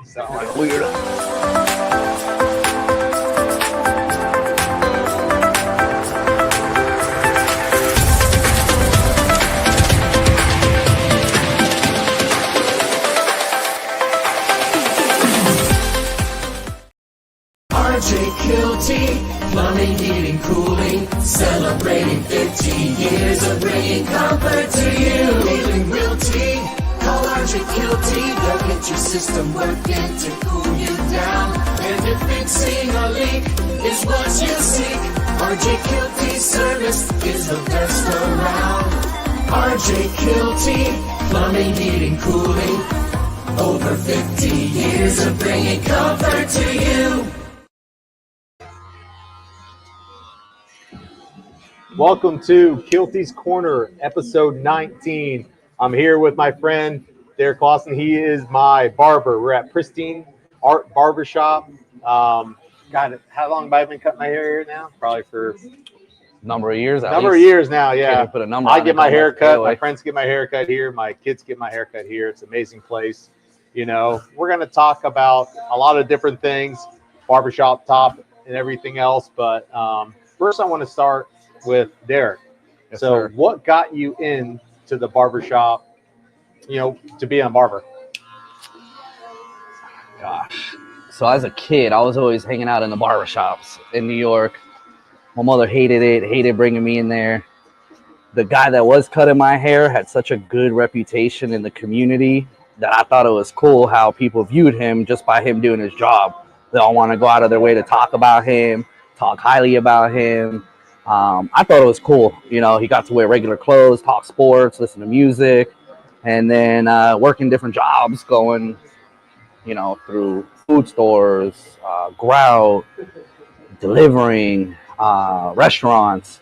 Sound like a weirdo. Kielty, plumbing, heating, cooling, celebrating 15 years of bringing comfort to you. Feeling realty, call RJ Kielty. They'll get your system working to cool you down. And if fixing a leak is what you seek, RJ Kielty service is the best around. RJ Kielty, plumbing, heating, cooling, over 50 years of bringing comfort to you. Welcome to Kielty's Corner, episode 19. I'm here with my friend, Derek Clasen. He is my barber. We're at Pristine Art Barber Shop. God, how long have I been cutting my hair here now? Probably for number of years. Number of years now, yeah. Put a number I get my hair cut. My friends get my hair cut here. My kids get my hair cut here. It's an amazing place. You know, we're going to talk about a lot of different things, barbershop top and everything else. But first I want to start with Derek. Yes, so sir. What got you into the barbershop, to be a barber? Gosh. So as a kid, I was always hanging out in the barbershops in New York. My mother hated bringing me in there. The guy that was cutting my hair had such a good reputation in the community that I thought it was cool how people viewed him just by him doing his job. They all want to go out of their way to talk about him, talk highly about him. I thought it was cool. You know, he got to wear regular clothes, talk sports, listen to music, and then working different jobs, going, through food stores, grout, delivering, restaurants.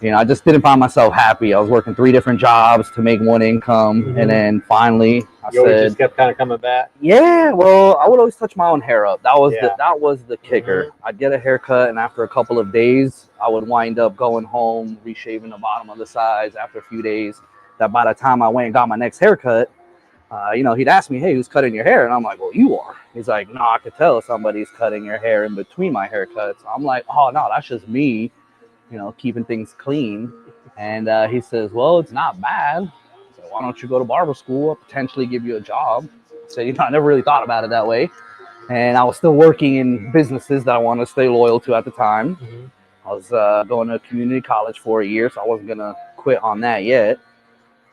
I just didn't find myself happy. I was working 3 different jobs to make one income, and then finally I just kept kind of coming back. Yeah, well, I would always touch my own hair up. That was the kicker. I'd get a haircut, and after a couple of days, I would wind up going home, reshaving the bottom of the sides. After a few days, that by the time I went and got my next haircut, he'd ask me, "Hey, who's cutting your hair?" And I'm like, "Well, you are." He's like, "No, I could tell somebody's cutting your hair in between my haircuts." I'm like, "Oh no, that's just me, keeping things clean." And he says, "Well, it's not bad. So why don't you go to barber school? I'll potentially give you a job." I said, I never really thought about it that way. And I was still working in businesses that I wanted to stay loyal to at the time. I was going to community college for a year, so I wasn't going to quit on that yet.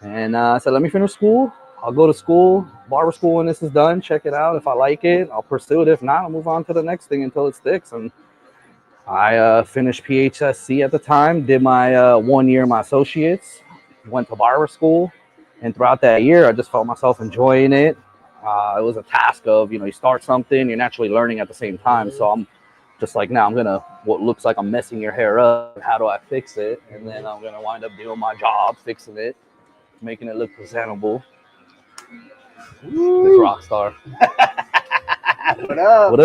And I said, let me finish school. I'll go to school, barber school, when this is done. Check it out. If I like it, I'll pursue it. If not, I'll move on to the next thing until it sticks. And I finished PHSC at the time, did my 1 year, my associates, went to barber school. And throughout that year, I just felt myself enjoying it. It was a task of, you start something, you're naturally learning at the same time. So I'm just like, now I'm going to, what looks like I'm messing your hair up, how do I fix it? And then I'm going to wind up doing my job, fixing it, making it look presentable. This rock star. What up? What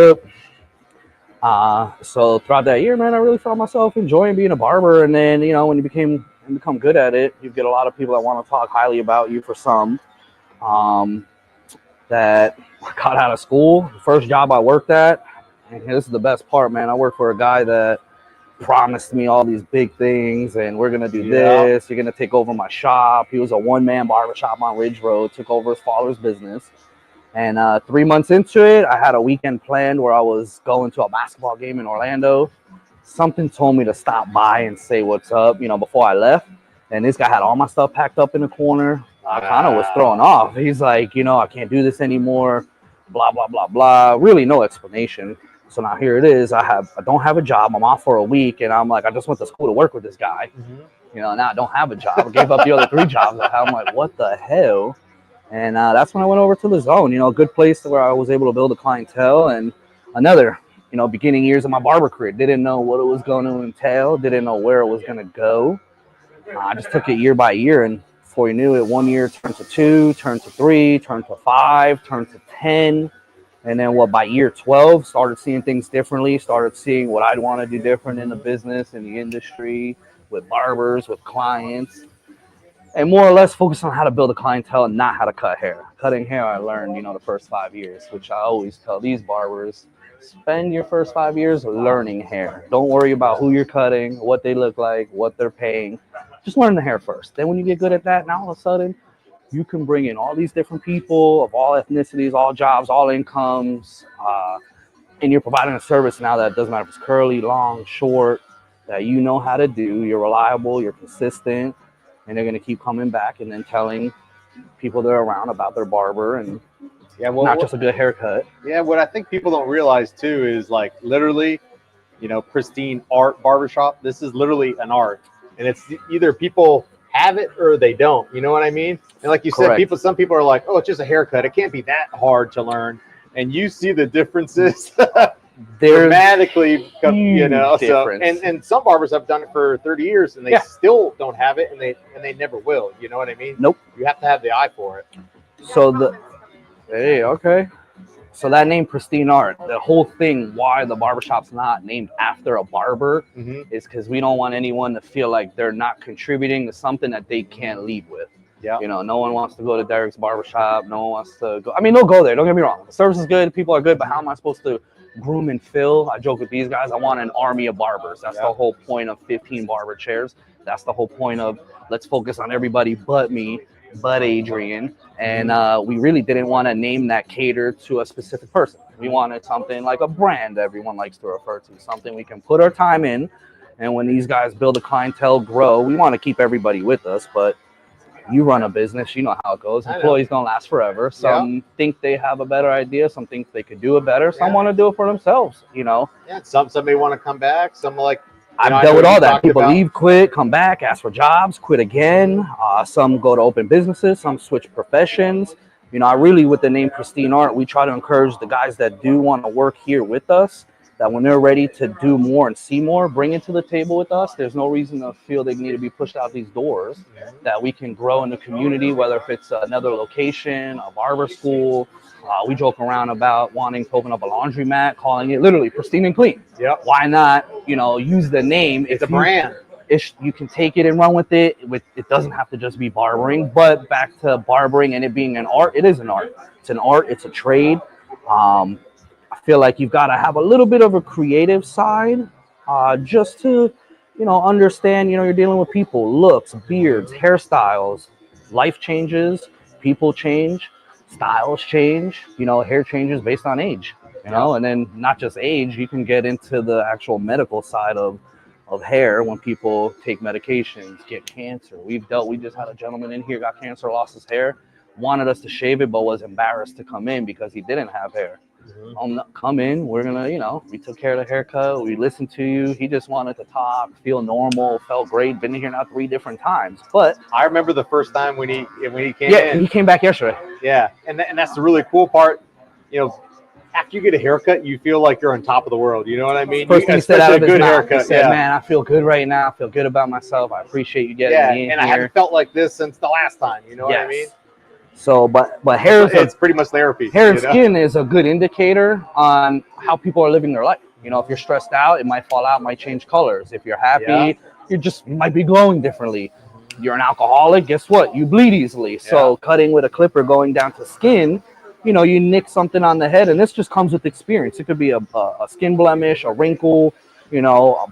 up? So throughout that year, man, I really felt myself enjoying being a barber. And then, when you become good at it, you get a lot of people that want to talk highly about you for some. That I got out of school, the first job I worked at, and this is the best part, man. I worked for a guy that promised me all these big things, and we're going to do this. You're going to take over my shop. He was a one-man barbershop on Ridge Road, took over his father's business. And 3 months into it, I had a weekend planned where I was going to a basketball game in Orlando. Something told me to stop by and say what's up, before I left. And this guy had all my stuff packed up in the corner. I kind of was thrown off. He's like, I can't do this anymore, blah, blah, blah, blah. Really no explanation. So now here it is. I don't have a job. I'm off for a week. And I'm like, I just went to school to work with this guy. Now I don't have a job. I gave up the other 3 jobs I had. I'm like, what the hell? And that's when I went over to the Zone, a good place where I was able to build a clientele. And another, beginning years of my barber career, didn't know what it was going to entail, didn't know where it was going to go. I just took it year by year. And before you knew it, 1 year turned to 2, turned to 3, turned to 5, turned to 10. And then by year 12, started seeing things differently, started seeing what I'd want to do different in the business, in the industry, with barbers, with clients. and more or less focus on how to build a clientele and not how to cut hair. Cutting hair, I learned, the first 5 years, which I always tell these barbers, spend your first 5 years learning hair. Don't worry about who you're cutting, what they look like, what they're paying. Just learn the hair first. Then when you get good at that, now all of a sudden, you can bring in all these different people of all ethnicities, all jobs, all incomes, and you're providing a service now that doesn't matter if it's curly, long, short, that you know how to do. You're reliable, you're consistent, and they're going to keep coming back and then telling people that are around about their barber and not just a good haircut. Yeah, what I think people don't realize too is like literally, Pristine Art Barber Shop. This is literally an art, and it's either people have it or they don't. You know what I mean? And like you said, some people are like, oh, it's just a haircut. It can't be that hard to learn. And you see the differences dramatically, So, and some barbers have done it for 30 years and they still don't have it, and they never will. You know what I mean? Nope. You have to have the eye for it. So So that name Pristine Art, the whole thing why the barbershop's not named after a barber is because we don't want anyone to feel like they're not contributing to something that they can't leave with. Yeah. No one wants to go to Derek's barbershop. No one wants to go. I mean, they'll go there. Don't get me wrong. The service is good. People are good. But how am I supposed to groom and fill? I joke with these guys. I want an army of barbers. That's the whole point of 15 barber chairs. That's the whole point of let's focus on everybody but me, but Adrian. And we really didn't want to name that cater to a specific person. We wanted something like a brand everyone likes to refer to, something we can put our time in. And when these guys build a clientele, grow, we want to keep everybody with us. But you run a business, you know how it goes. Employees don't last forever. Some think they have a better idea. Some think they could do it better. Some want to do it for themselves, Yeah, somebody want to come back. Some like, I've dealt with all that. People leave, quit, come back, ask for jobs, quit again. Some go to open businesses. Some switch professions. I really, with the name Pristine Art, we try to encourage the guys that do want to work here with us, that when they're ready to do more and see more, bring it to the table with us. There's no reason to feel they need to be pushed out these doors, that we can grow in the community, whether if it's another location, a barber school. We joke around about wanting to open up a laundromat, calling it literally Pristine and Clean. Yep. Why not, use the name? It's a brand. You can take it and run with it. It doesn't have to just be barbering, but back to barbering and it being an art, it is an art. It's an art. It's a trade. I feel like you've got to have a little bit of a creative side just to, understand, you're dealing with people, looks, beards, hairstyles, life changes, people change, styles change, hair changes based on age, and then not just age, you can get into the actual medical side of hair when people take medications, get cancer. We just had a gentleman in here, got cancer, lost his hair, wanted us to shave it, but was embarrassed to come in because he didn't have hair. Come in, we're gonna, we took care of the haircut, we listened to you. He just wanted to talk, feel normal, felt great. Been in here now 3 different times. But I remember the first time when he came in. Yeah, he came back yesterday. Yeah, and that's the really cool part. After you get a haircut, you feel like you're on top of the world. You know what I mean? First thing he said out of his mouth, he said, man, I feel good right now. I feel good about myself. I appreciate you getting me in and here. I haven't felt like this since the last time. You know what I mean? So, but hair it's pretty much therapy. Hair and skin is a good indicator on how people are living their life. If you're stressed out, it might fall out, might change colors. If you're happy, you might be glowing differently. You're an alcoholic, guess what? You bleed easily. So cutting with a clipper going down to skin, you nick something on the head, and this just comes with experience. It could be a skin blemish, a wrinkle,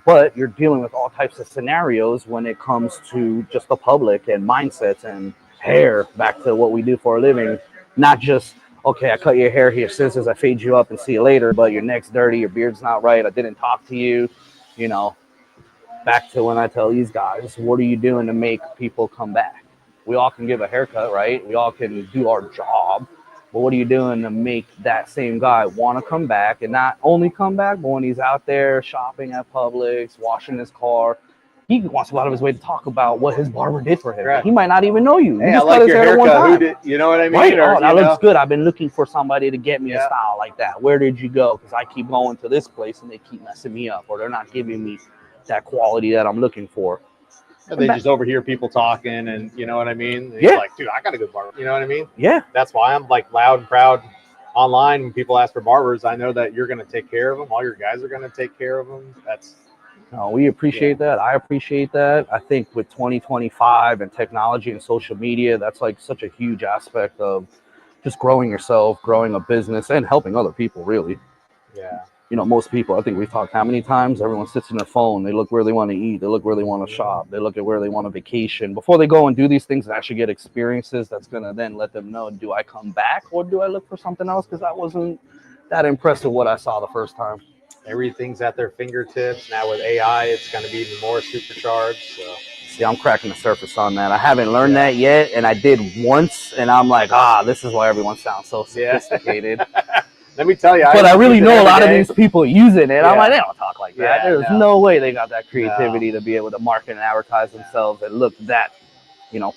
but you're dealing with all types of scenarios when it comes to just the public and mindsets and hair, back to what we do for a living. Not just, okay, I cut your hair here, scissors, I fade you up and see you later, but your neck's dirty, your beard's not right, I didn't talk to you. Back to when I tell these guys, what are you doing to make people come back? We all can give a haircut, right? We all can do our job. But what are you doing to make that same guy want to come back, and not only come back, but when he's out there shopping at Publix, washing his car, he wants to go out of his way to talk about what his barber did for him. Right. He might not even know you. Hey, I like your haircut. You know what I mean? Right. That looks good. I've been looking for somebody to get me a style like that. Where did you go? Because I keep going to this place and they keep messing me up, or they're not giving me that quality that I'm looking for. And they just overhear people talking, and you know what I mean? And he's like, dude, I got a good barber. You know what I mean? Yeah. That's why I'm like loud and proud online when people ask for barbers. I know that you're going to take care of them. All your guys are going to take care of them. We appreciate that. I appreciate that. I think with 2025 and technology and social media, that's like such a huge aspect of just growing yourself, growing a business, and helping other people, really. Yeah. You know, most people, I think we've talked how many times, everyone sits in their phone, they look where they want to eat, they look where they want to shop, they look at where they want to vacation. Before they go and do these things and actually get experiences, that's going to then let them know, do I come back or do I look for something else? Because I wasn't that impressed with what I saw the first time. Everything's at their fingertips. Now with AI, it's going to be even more supercharged. So. See, I'm cracking the surface on that. I haven't learned that yet, and I did once, and I'm like, this is why everyone sounds so sophisticated. Let me tell you. But I really know a lot of these people using it. I'm like, they don't talk like that. Yeah, There's no way they got that creativity to be able to market and advertise themselves and look that,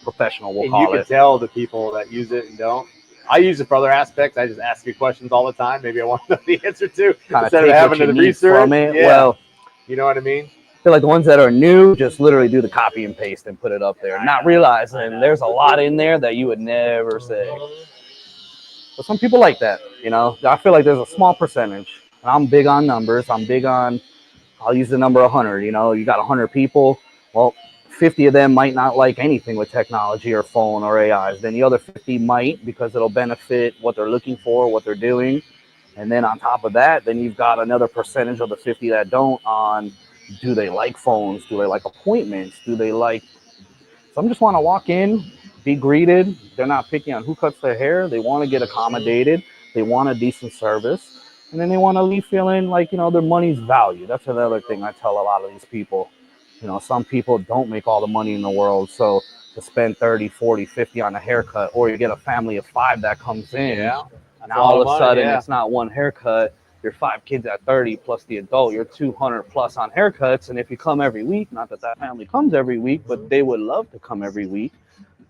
professional, we'll call it. You can tell the people that use it and don't. I use it for other aspects. I just ask you questions all the time. Maybe I want to know the answer to instead of having to research from it. Yeah. Well, you know what I mean? I feel like the ones that are new just literally do the copy and paste and put it up there, not realizing there's a lot in there that you would never say. But some people like that, I feel like there's a small percentage. I'm big on numbers. I'll use the number 100. You got 100 people. Well, 50 of them might not like anything with technology or phone or AIs. Then the other 50 might, because it'll benefit what they're looking for, what they're doing. And then on top of that, then you've got another percentage of the 50 that don't on, do they like phones? Do they like appointments? Do they like... Some just want to walk in, be greeted. They're not picky on who cuts their hair. They want to get accommodated. They want a decent service. And then they want to leave feeling like, their money's value. That's another thing I tell a lot of these people. Some people don't make all the money in the world. So to spend 30, 40, 50 on a haircut, or you get a family of 5 that comes in. Yeah. Now all of a sudden it's not one haircut. You're 5 kids at 30 plus the adult. You're 200 plus on haircuts. And if you come every week, not that family comes every week, but they would love to come every week.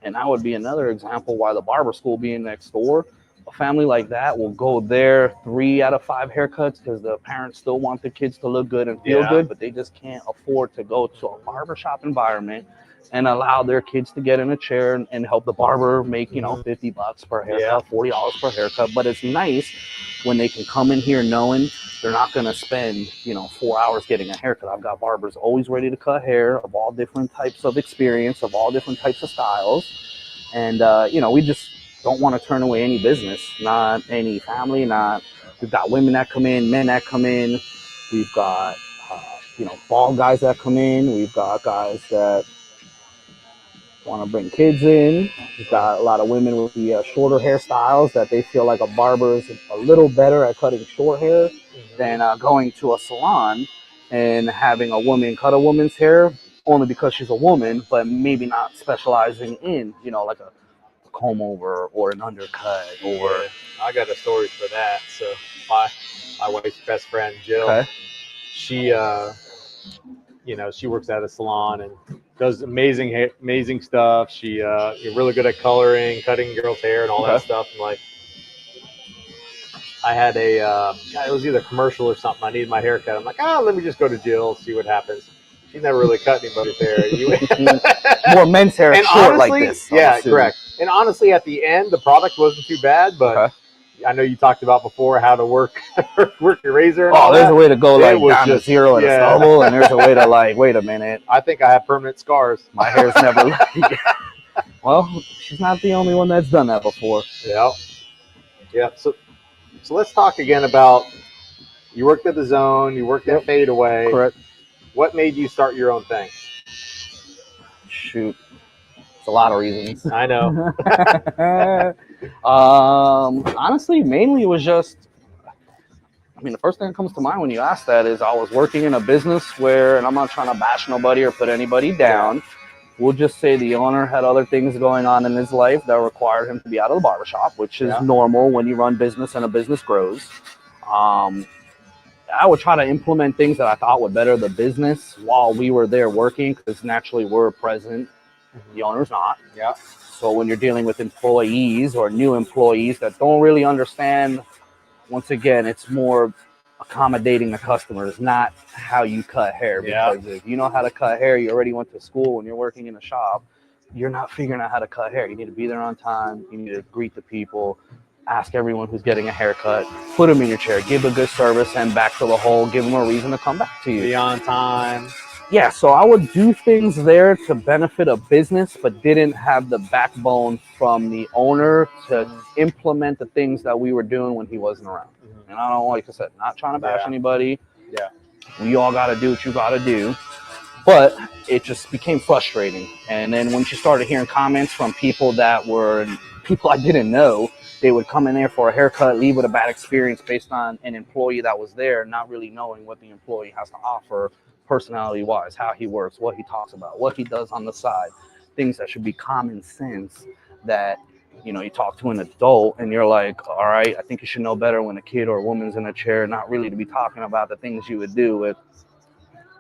And that would be another example why the barber school being next door, a family like that will go there 3 out of 5 haircuts because the parents still want the kids to look good and feel good, but they just can't afford to go to a barbershop environment and allow their kids to get in a chair and help the barber make, $50 per haircut, $40 per haircut. But it's nice when they can come in here knowing they're not going to spend, 4 hours getting a haircut. I've got barbers always ready to cut hair of all different types of experience, of all different types of styles. And, we just don't want to turn away any business, not any family, we've got women that come in, men that come in. We've got, bald guys that come in. We've got guys that want to bring kids in. We've got a lot of women with the shorter hairstyles that they feel like a barber is a little better at cutting short hair than going to a salon and having a woman cut a woman's hair only because she's a woman, but maybe not specializing in, like a comb over or an undercut or... I got a story for that. So my wife's best friend, Jill, she, she works at a salon and does amazing stuff. She really good at coloring, cutting girls' hair and all that stuff. And like, I had it was either commercial or something. I needed my haircut. I'm like, let me just go to Jill, see what happens. She never really cut anybody's hair. More men's hair and short honestly, like this. Yeah, correct. And honestly, at the end, the product wasn't too bad, but I know you talked about before how to work your razor. And there's a way to go like down to zero and a stubble, and there's a way to like, wait a minute. I think I have permanent scars. My hair's never. Well, she's not the only one that's done that before. Yeah. So let's talk again about you worked at the Zone, you worked at Fade Away. Correct. What made you start your own thing? Shoot. It's a lot of reasons. I know. Honestly, mainly it was just, the first thing that comes to mind when you ask that is I was working in a business where, and I'm not trying to bash nobody or put anybody down. We'll just say the owner had other things going on in his life that required him to be out of the barbershop, which is normal when you run business and a business grows. I would try to implement things that I thought would better the business while we were there working, because naturally we're present. The owner's not. Yeah. So when you're dealing with employees or new employees that don't really understand, once again, it's more accommodating the customers, not how you cut hair. Because if you know how to cut hair, you already went to school when you're working in a shop, you're not figuring out how to cut hair. You need to be there on time. You need to greet the people, ask everyone who's getting a haircut, put them in your chair, give a good service, and back to the hole, give them a reason to come back to you. Be on time. Yeah, so I would do things there to benefit a business, but didn't have the backbone from the owner to implement the things that we were doing when he wasn't around. And I don't, like I said, not trying to bash anybody. Yeah. We all got to do what you got to do. But it just became frustrating. And then once you started hearing comments from people that were people I didn't know, they would come in there for a haircut, leave with a bad experience based on an employee that was there, not really knowing what the employee has to offer personality-wise, how he works, what he talks about, what he does on the side, things that should be common sense that, you know, you talk to an adult and you're like, all right, I think you should know better when a kid or a woman's in a chair, not really to be talking about the things you would do with,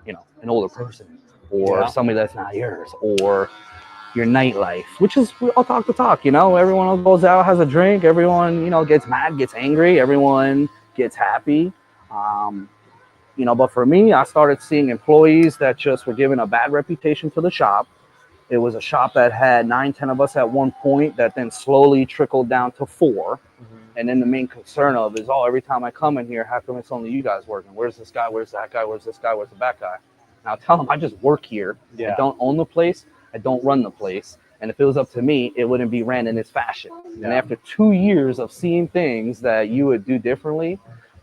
you know, an older person or somebody that's not yours, or your nightlife, which is, we all talk the talk, you know, everyone goes out, has a drink, everyone, you know, gets mad, gets angry, everyone gets happy. You know, but for me, I started seeing employees that just were given a bad reputation to the shop. It was a shop that had 9, 10 of us at one point that then slowly trickled down to 4. And then the main concern of is, oh, every time I come in here, how come it's only you guys working? Where's this guy? Where's that guy? Where's this guy? Where's the back guy? Now tell them I just work here. I don't own the place. I don't run the place. And if it was up to me, it wouldn't be ran in this fashion. And after 2 years of seeing things that you would do differently,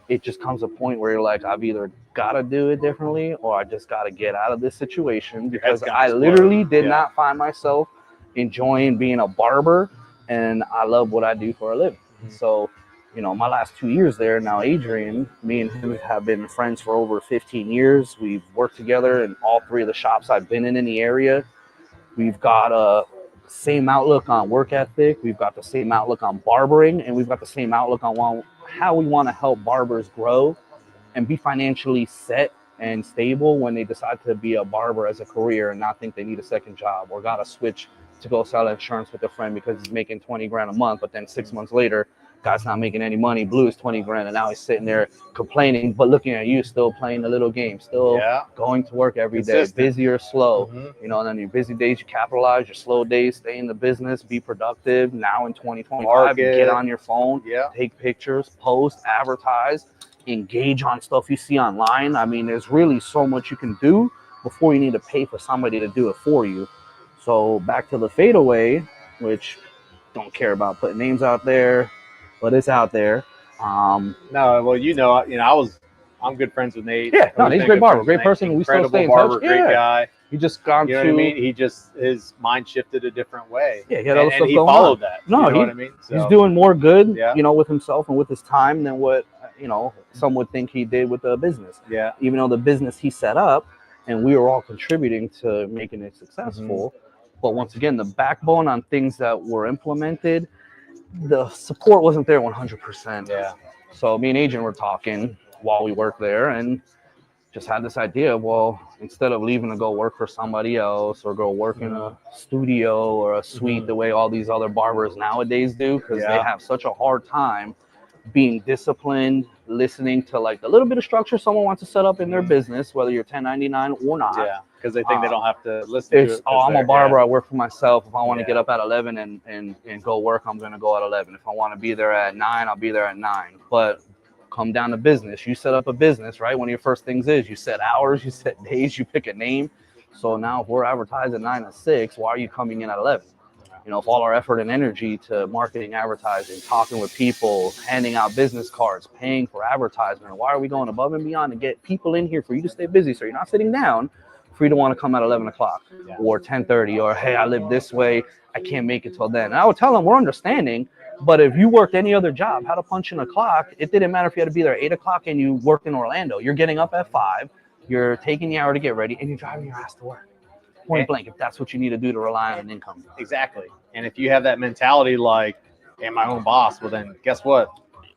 it just comes a point where you're like, I've either got to do it differently or I just got to get out of this situation, because I literally did not find myself enjoying being a barber, and I love what I do for a living. So, you know, my last 2 years there, now Adrian, me and him have been friends for over 15 years. We've worked together in all 3 of the shops I've been in the area. We've got a same outlook on work ethic. We've got the same outlook on barbering, and we've got the same outlook on how we want to help barbers grow and be financially set and stable when they decide to be a barber as a career and not think they need a second job or got to switch to go sell insurance with a friend because he's making 20 grand a month, but then 6 months later, guy's not making any money, blew his 20 grand, and now he's sitting there complaining, but looking at you, still playing the little game, still going to work every day, busy or slow, you know, and then your busy days, you capitalize, your slow days, stay in the business, be productive. Now in 2025, you get on your phone, take pictures, post, advertise, engage on stuff you see online. I mean, there's really so much you can do before you need to pay for somebody to do it for you. So back to the fadeaway, which don't care about putting names out there, but it's out there. No, well, I'm good friends with Nate. Yeah, no, he's a great barber, great person. We still stay in touch. Great guy. He just gone you know what I mean? He just, his mind shifted a different way. Yeah, he had other stuff and he going followed on. that. No, you know what I mean? So, he's doing more good, you know, with himself and with his time than what, you know, some would think he did with the business. Yeah. Even though the business he set up, and we were all contributing to making it successful. But once again, the backbone on things that were implemented, the support wasn't there 100%. Yeah. So me and Adrian were talking while we worked there and just had this idea, well, instead of leaving to go work for somebody else or go work in a studio or a suite the way all these other barbers nowadays do, because they have such a hard time being disciplined, listening to like the little bit of structure someone wants to set up in their business, whether you're 1099 or not. Yeah, because they think they don't have to listen to it. Oh, I'm a barber, I work for myself. If I want to get up at 11 and go work, I'm going to go at 11. If I want to be there at 9, I'll be there at 9. But come down to business. You set up a business, right? One of your first things is you set hours, you set days, you pick a name. So now if we're advertising 9 to 6, why are you coming in at 11? You know, if all our effort and energy to marketing, advertising, talking with people, handing out business cards, paying for advertisement, why are we going above and beyond to get people in here for you to stay busy so you're not sitting down, for you to want to come at 11 o'clock or 10:30 or, hey, I live this way, I can't make it till then. And I would tell them we're understanding, but if you worked any other job, had to punch in a clock, it didn't matter if you had to be there at 8 o'clock and you worked in Orlando. You're getting up at 5, you're taking the hour to get ready, and you're driving your ass to work. Point blank, if that's what you need to do to rely on an income. Exactly. And if you have that mentality like, hey, my own boss, well then guess what?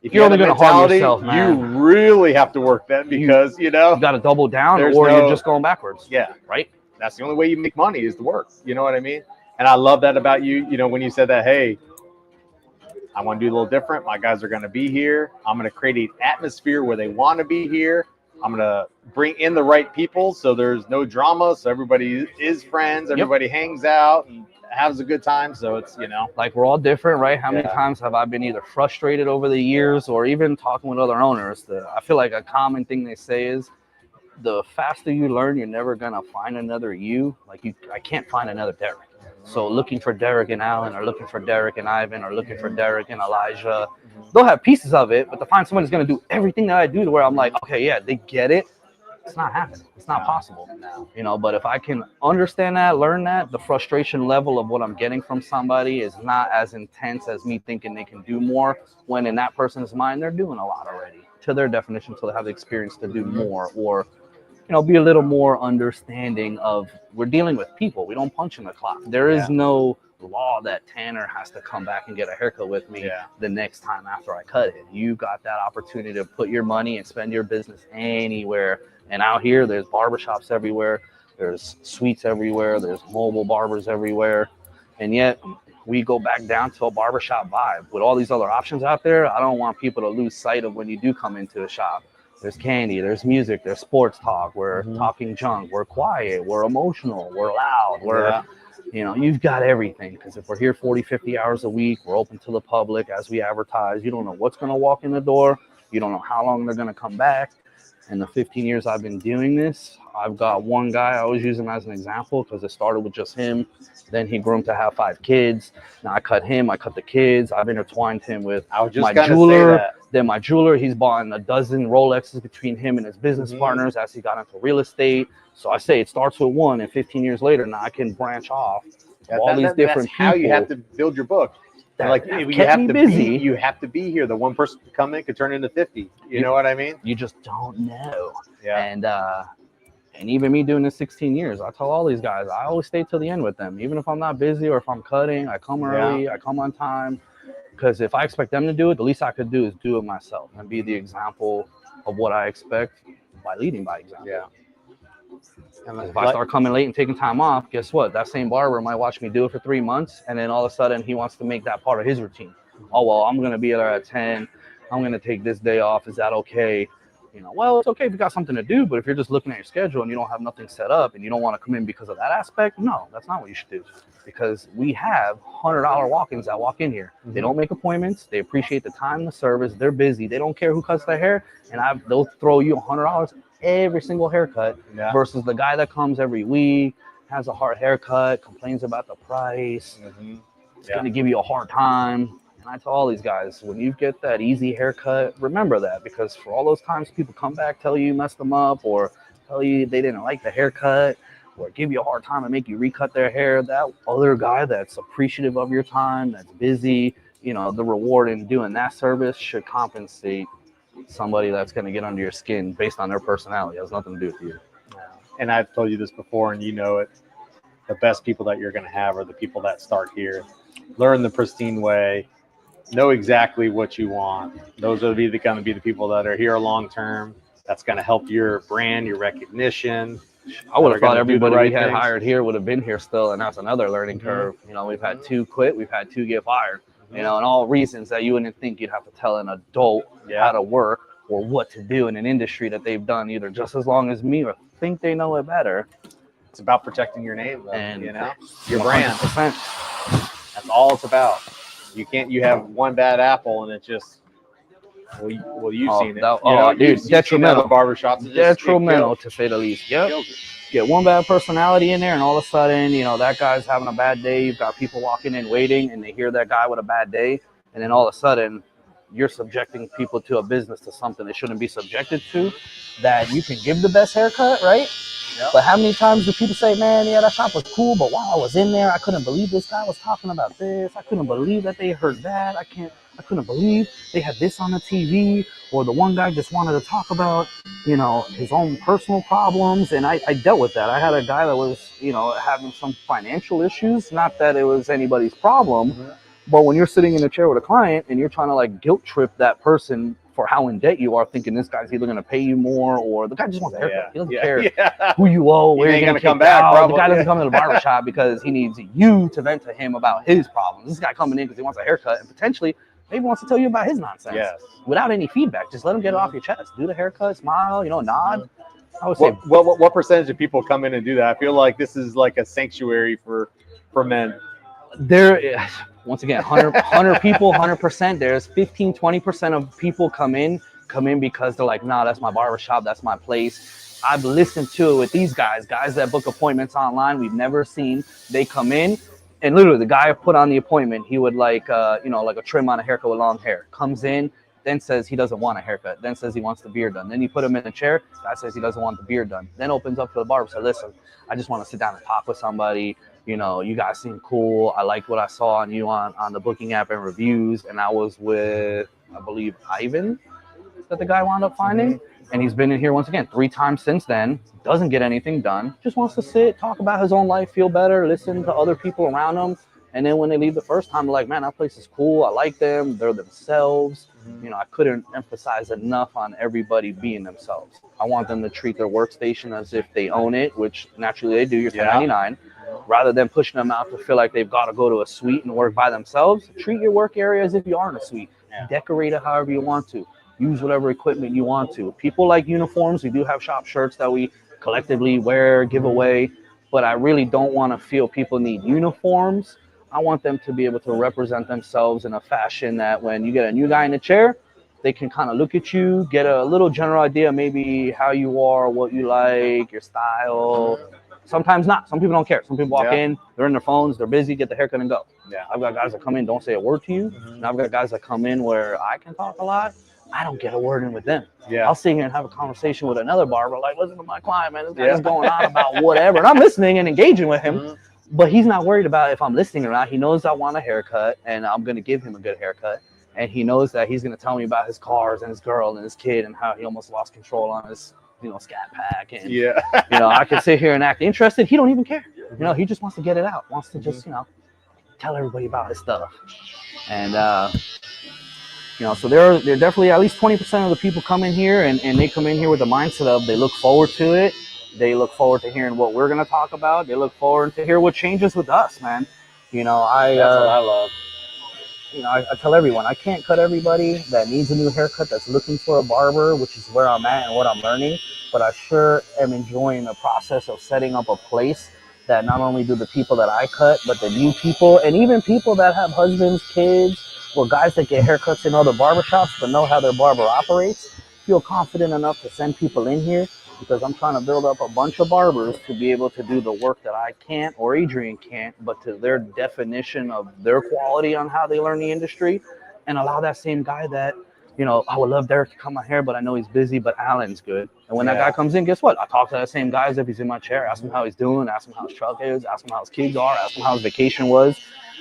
If you're only going to harm yourself, man, you really have to work then, because you got to double down or you're just going backwards. Yeah. Right? That's the only way you make money is to work. You know what I mean? And I love that about you. You know, when you said that, hey, I want to do a little different. My guys are going to be here. I'm going to create an atmosphere where they want to be here. I'm going to bring in the right people so there's no drama. So everybody is friends. Everybody hangs out. And has a good time. So it's, like we're all different, right? How many Yeah. times have I been either frustrated over the years or even talking with other owners? I feel like a common thing they say is the faster you learn, you're never gonna find another you. Like I can't find another Derek. So looking for Derek and Alan, or looking for Derek and Ivan, or looking for Derek and Elijah, they'll have pieces of it, but to find someone who's gonna do everything that I do to where I'm like, okay, yeah, they get it. It's not happening. It's not possible. But if I can understand that, learn that, the frustration level of what I'm getting from somebody is not as intense as me thinking they can do more, when in that person's mind, they're doing a lot already to their definition, so they have the experience to do more, or, be a little more understanding of, we're dealing with people. We don't punch in the clock. There is no law that Tanner has to come back and get a haircut with me the next time after I cut it. You got that opportunity to put your money and spend your business anywhere. And out here, there's barbershops everywhere. There's suites everywhere. There's mobile barbers everywhere. And yet we go back down to a barbershop vibe. With all these other options out there, I don't want people to lose sight of when you do come into a shop. There's candy, there's music, there's sports talk. We're talking junk. We're quiet. We're emotional. We're loud. We're, you've got everything. Because if we're here 40, 50 hours a week, we're open to the public as we advertise. You don't know what's going to walk in the door. You don't know how long they're going to come back. In the 15 years I've been doing this, I've got one guy, I always use him as an example because it started with just him. Then he grew to have 5 kids. Now I cut him, I cut the kids. I've intertwined him with my jeweler. Then my jeweler, he's bought a dozen Rolexes between him and his business partners as he got into real estate. So I say it starts with one, and 15 years later, now I can branch off all these different that's how people. you have to build your book. Like you have to be here. The one person to come in could turn into 50. You know what I mean? You just don't know. Yeah. And even me doing this 16 years, I tell all these guys, I always stay till the end with them. Even if I'm not busy or if I'm cutting, I come early, I come on time. Because if I expect them to do it, the least I could do is do it myself and be the example of what I expect by leading by example. Yeah. If I start coming late and taking time off, guess what? That same barber might watch me do it for 3 months, and then all of a sudden he wants to make that part of his routine. Oh, well, I'm going to be there at 10. I'm going to take this day off. Is that okay? Well, it's okay if you got something to do, but if you're just looking at your schedule and you don't have nothing set up and you don't want to come in because of that aspect, no, that's not what you should do. Because we have $100 walk-ins that walk in here. They don't make appointments. They appreciate the time, the service. They're busy. They don't care who cuts their hair, and they'll throw you $100 every single haircut versus the guy that comes every week, has a hard haircut, complains about the price. It's going to give you a hard time. And I tell all these guys, when you get that easy haircut, remember that, because for all those times people come back, tell you you messed them up, or tell you they didn't like the haircut, or give you a hard time and make you recut their hair, that other guy that's appreciative of your time, that's busy, the reward in doing that service should compensate somebody that's going to get under your skin based on their personality. It has nothing to do with you. And I've told you this before, and you know it. The best people that you're going to have are the people that start here. Learn the Pristine way. Know exactly what you want. Those are going to be the people that are here long term. That's going to help your brand, your recognition. I would have thought everybody we had hired here would have been here still, and that's another learning curve. We've had 2 quit, we've had 2 get fired. And all reasons that you wouldn't think you'd have to tell an adult how to work or what to do in an industry that they've done either just as long as me or think they know it better. It's about protecting your name, though, and your brand. 100%. That's all it's about. You have one bad apple and it just, you've seen it. Dude, detrimental. Barbershops. Detrimental, to say the least. Yep. Get one bad personality in there, and all of a sudden, that guy's having a bad day. You've got people walking in waiting, and they hear that guy with a bad day, and then all of a sudden, you're subjecting people to a business to something they shouldn't be subjected to. That you can give the best haircut, right? Yep. But how many times do people say, man, yeah, that shop was cool, but while I was in there, I couldn't believe this guy was talking about this. I couldn't believe that they heard that. I couldn't believe they had this on the TV, or the one guy just wanted to talk about, his own personal problems. And I dealt with that. I had a guy that was, having some financial issues. Not that it was anybody's problem, but when you're sitting in a chair with a client and you're trying to guilt trip that person for how in debt you are, thinking this guy's either going to pay you more, or the guy just wants a haircut. He doesn't care who you owe, where you're going to come back. The guy doesn't come to the barbershop because he needs you to vent to him about his problems. This guy coming in because he wants a haircut and potentially maybe wants to tell you about his nonsense without any feedback. Just let him get it off your chest. Do the haircut, smile, nod. I would say. What percentage of people come in and do that? I feel like this is like a sanctuary for men. Once again, 100 people, 100%. There's 15, 20% of people come in because they're like, nah, that's my barbershop, that's my place. I've listened to it with these guys that book appointments online we've never seen. They come in, and literally the guy put on the appointment, he would like a trim on a haircut with long hair. Comes in, then says he doesn't want a haircut, then says he wants the beard done. Then you put him in a chair, guy says he doesn't want the beard done. Then opens up to the barber, says, listen, I just want to sit down and talk with somebody. You know, you guys seem cool. I liked what I saw on you on the booking app and reviews. And I was with, I believe, Ivan, that the guy wound up finding. And he's been in here once again 3 times since then. Doesn't get anything done. Just wants to sit, talk about his own life, feel better, listen to other people around him. And then when they leave the first time, they're like, man, that place is cool. I like them. They're themselves. You know, I couldn't emphasize enough on everybody being themselves. I want them to treat their workstation as if they own it, which naturally they do. You're 1099. Rather than pushing them out to feel like they've got to go to a suite and work by themselves, treat your work area as if you are in a suite. Decorate it however you want to. Use whatever equipment you want to. People like uniforms. We do have shop shirts that we collectively wear, give away. But I really don't want to feel people need uniforms. I want them to be able to represent themselves in a fashion that when you get a new guy in the chair, they can kind of look at you, get a little general idea, maybe how you are, what you like, your style. Sometimes not. Some people don't care. Some people walk in, they're in their phones, they're busy, get the haircut and go. I've got guys that come in, don't say a word to you. And I've got guys that come in where I can talk a lot. I don't get a word in with them. I'll sit here and have a conversation with another barber, like, listen to my client, man, this guy's going on about whatever. And I'm listening and engaging with him. But he's not worried about if I'm listening or not. He knows I want a haircut, and I'm going to give him a good haircut. And he knows that he's going to tell me about his cars and his girl and his kid and how he almost lost control on his, scat pack. And, I can sit here and act interested. He don't even care. He just wants to get it out, wants to just, tell everybody about his stuff. And, so there are definitely at least 20% of the people come in here, and they come in here with the mindset of they look forward to it. They look forward to hearing what we're going to talk about. They look forward to hear what changes with us, man. That's what I love. I tell everyone, I can't cut everybody that needs a new haircut that's looking for a barber, which is where I'm at and what I'm learning. But I sure am enjoying the process of setting up a place that not only do the people that I cut, but the new people and even people that have husbands, kids, or guys that get haircuts in other barbershops but know how their barber operates, feel confident enough to send people in here. Because I'm trying to build up a bunch of barbers to be able to do the work that I can't or Adrian can't, but to their definition of their quality on how they learn the industry, and allow that same guy that, I would love Derek to cut my hair, but I know he's busy, but Alan's good. And when that guy comes in, guess what? I talk to that same guy as if he's in my chair, ask him how he's doing, ask him how his truck is, ask him how his kids are, ask him how his vacation was.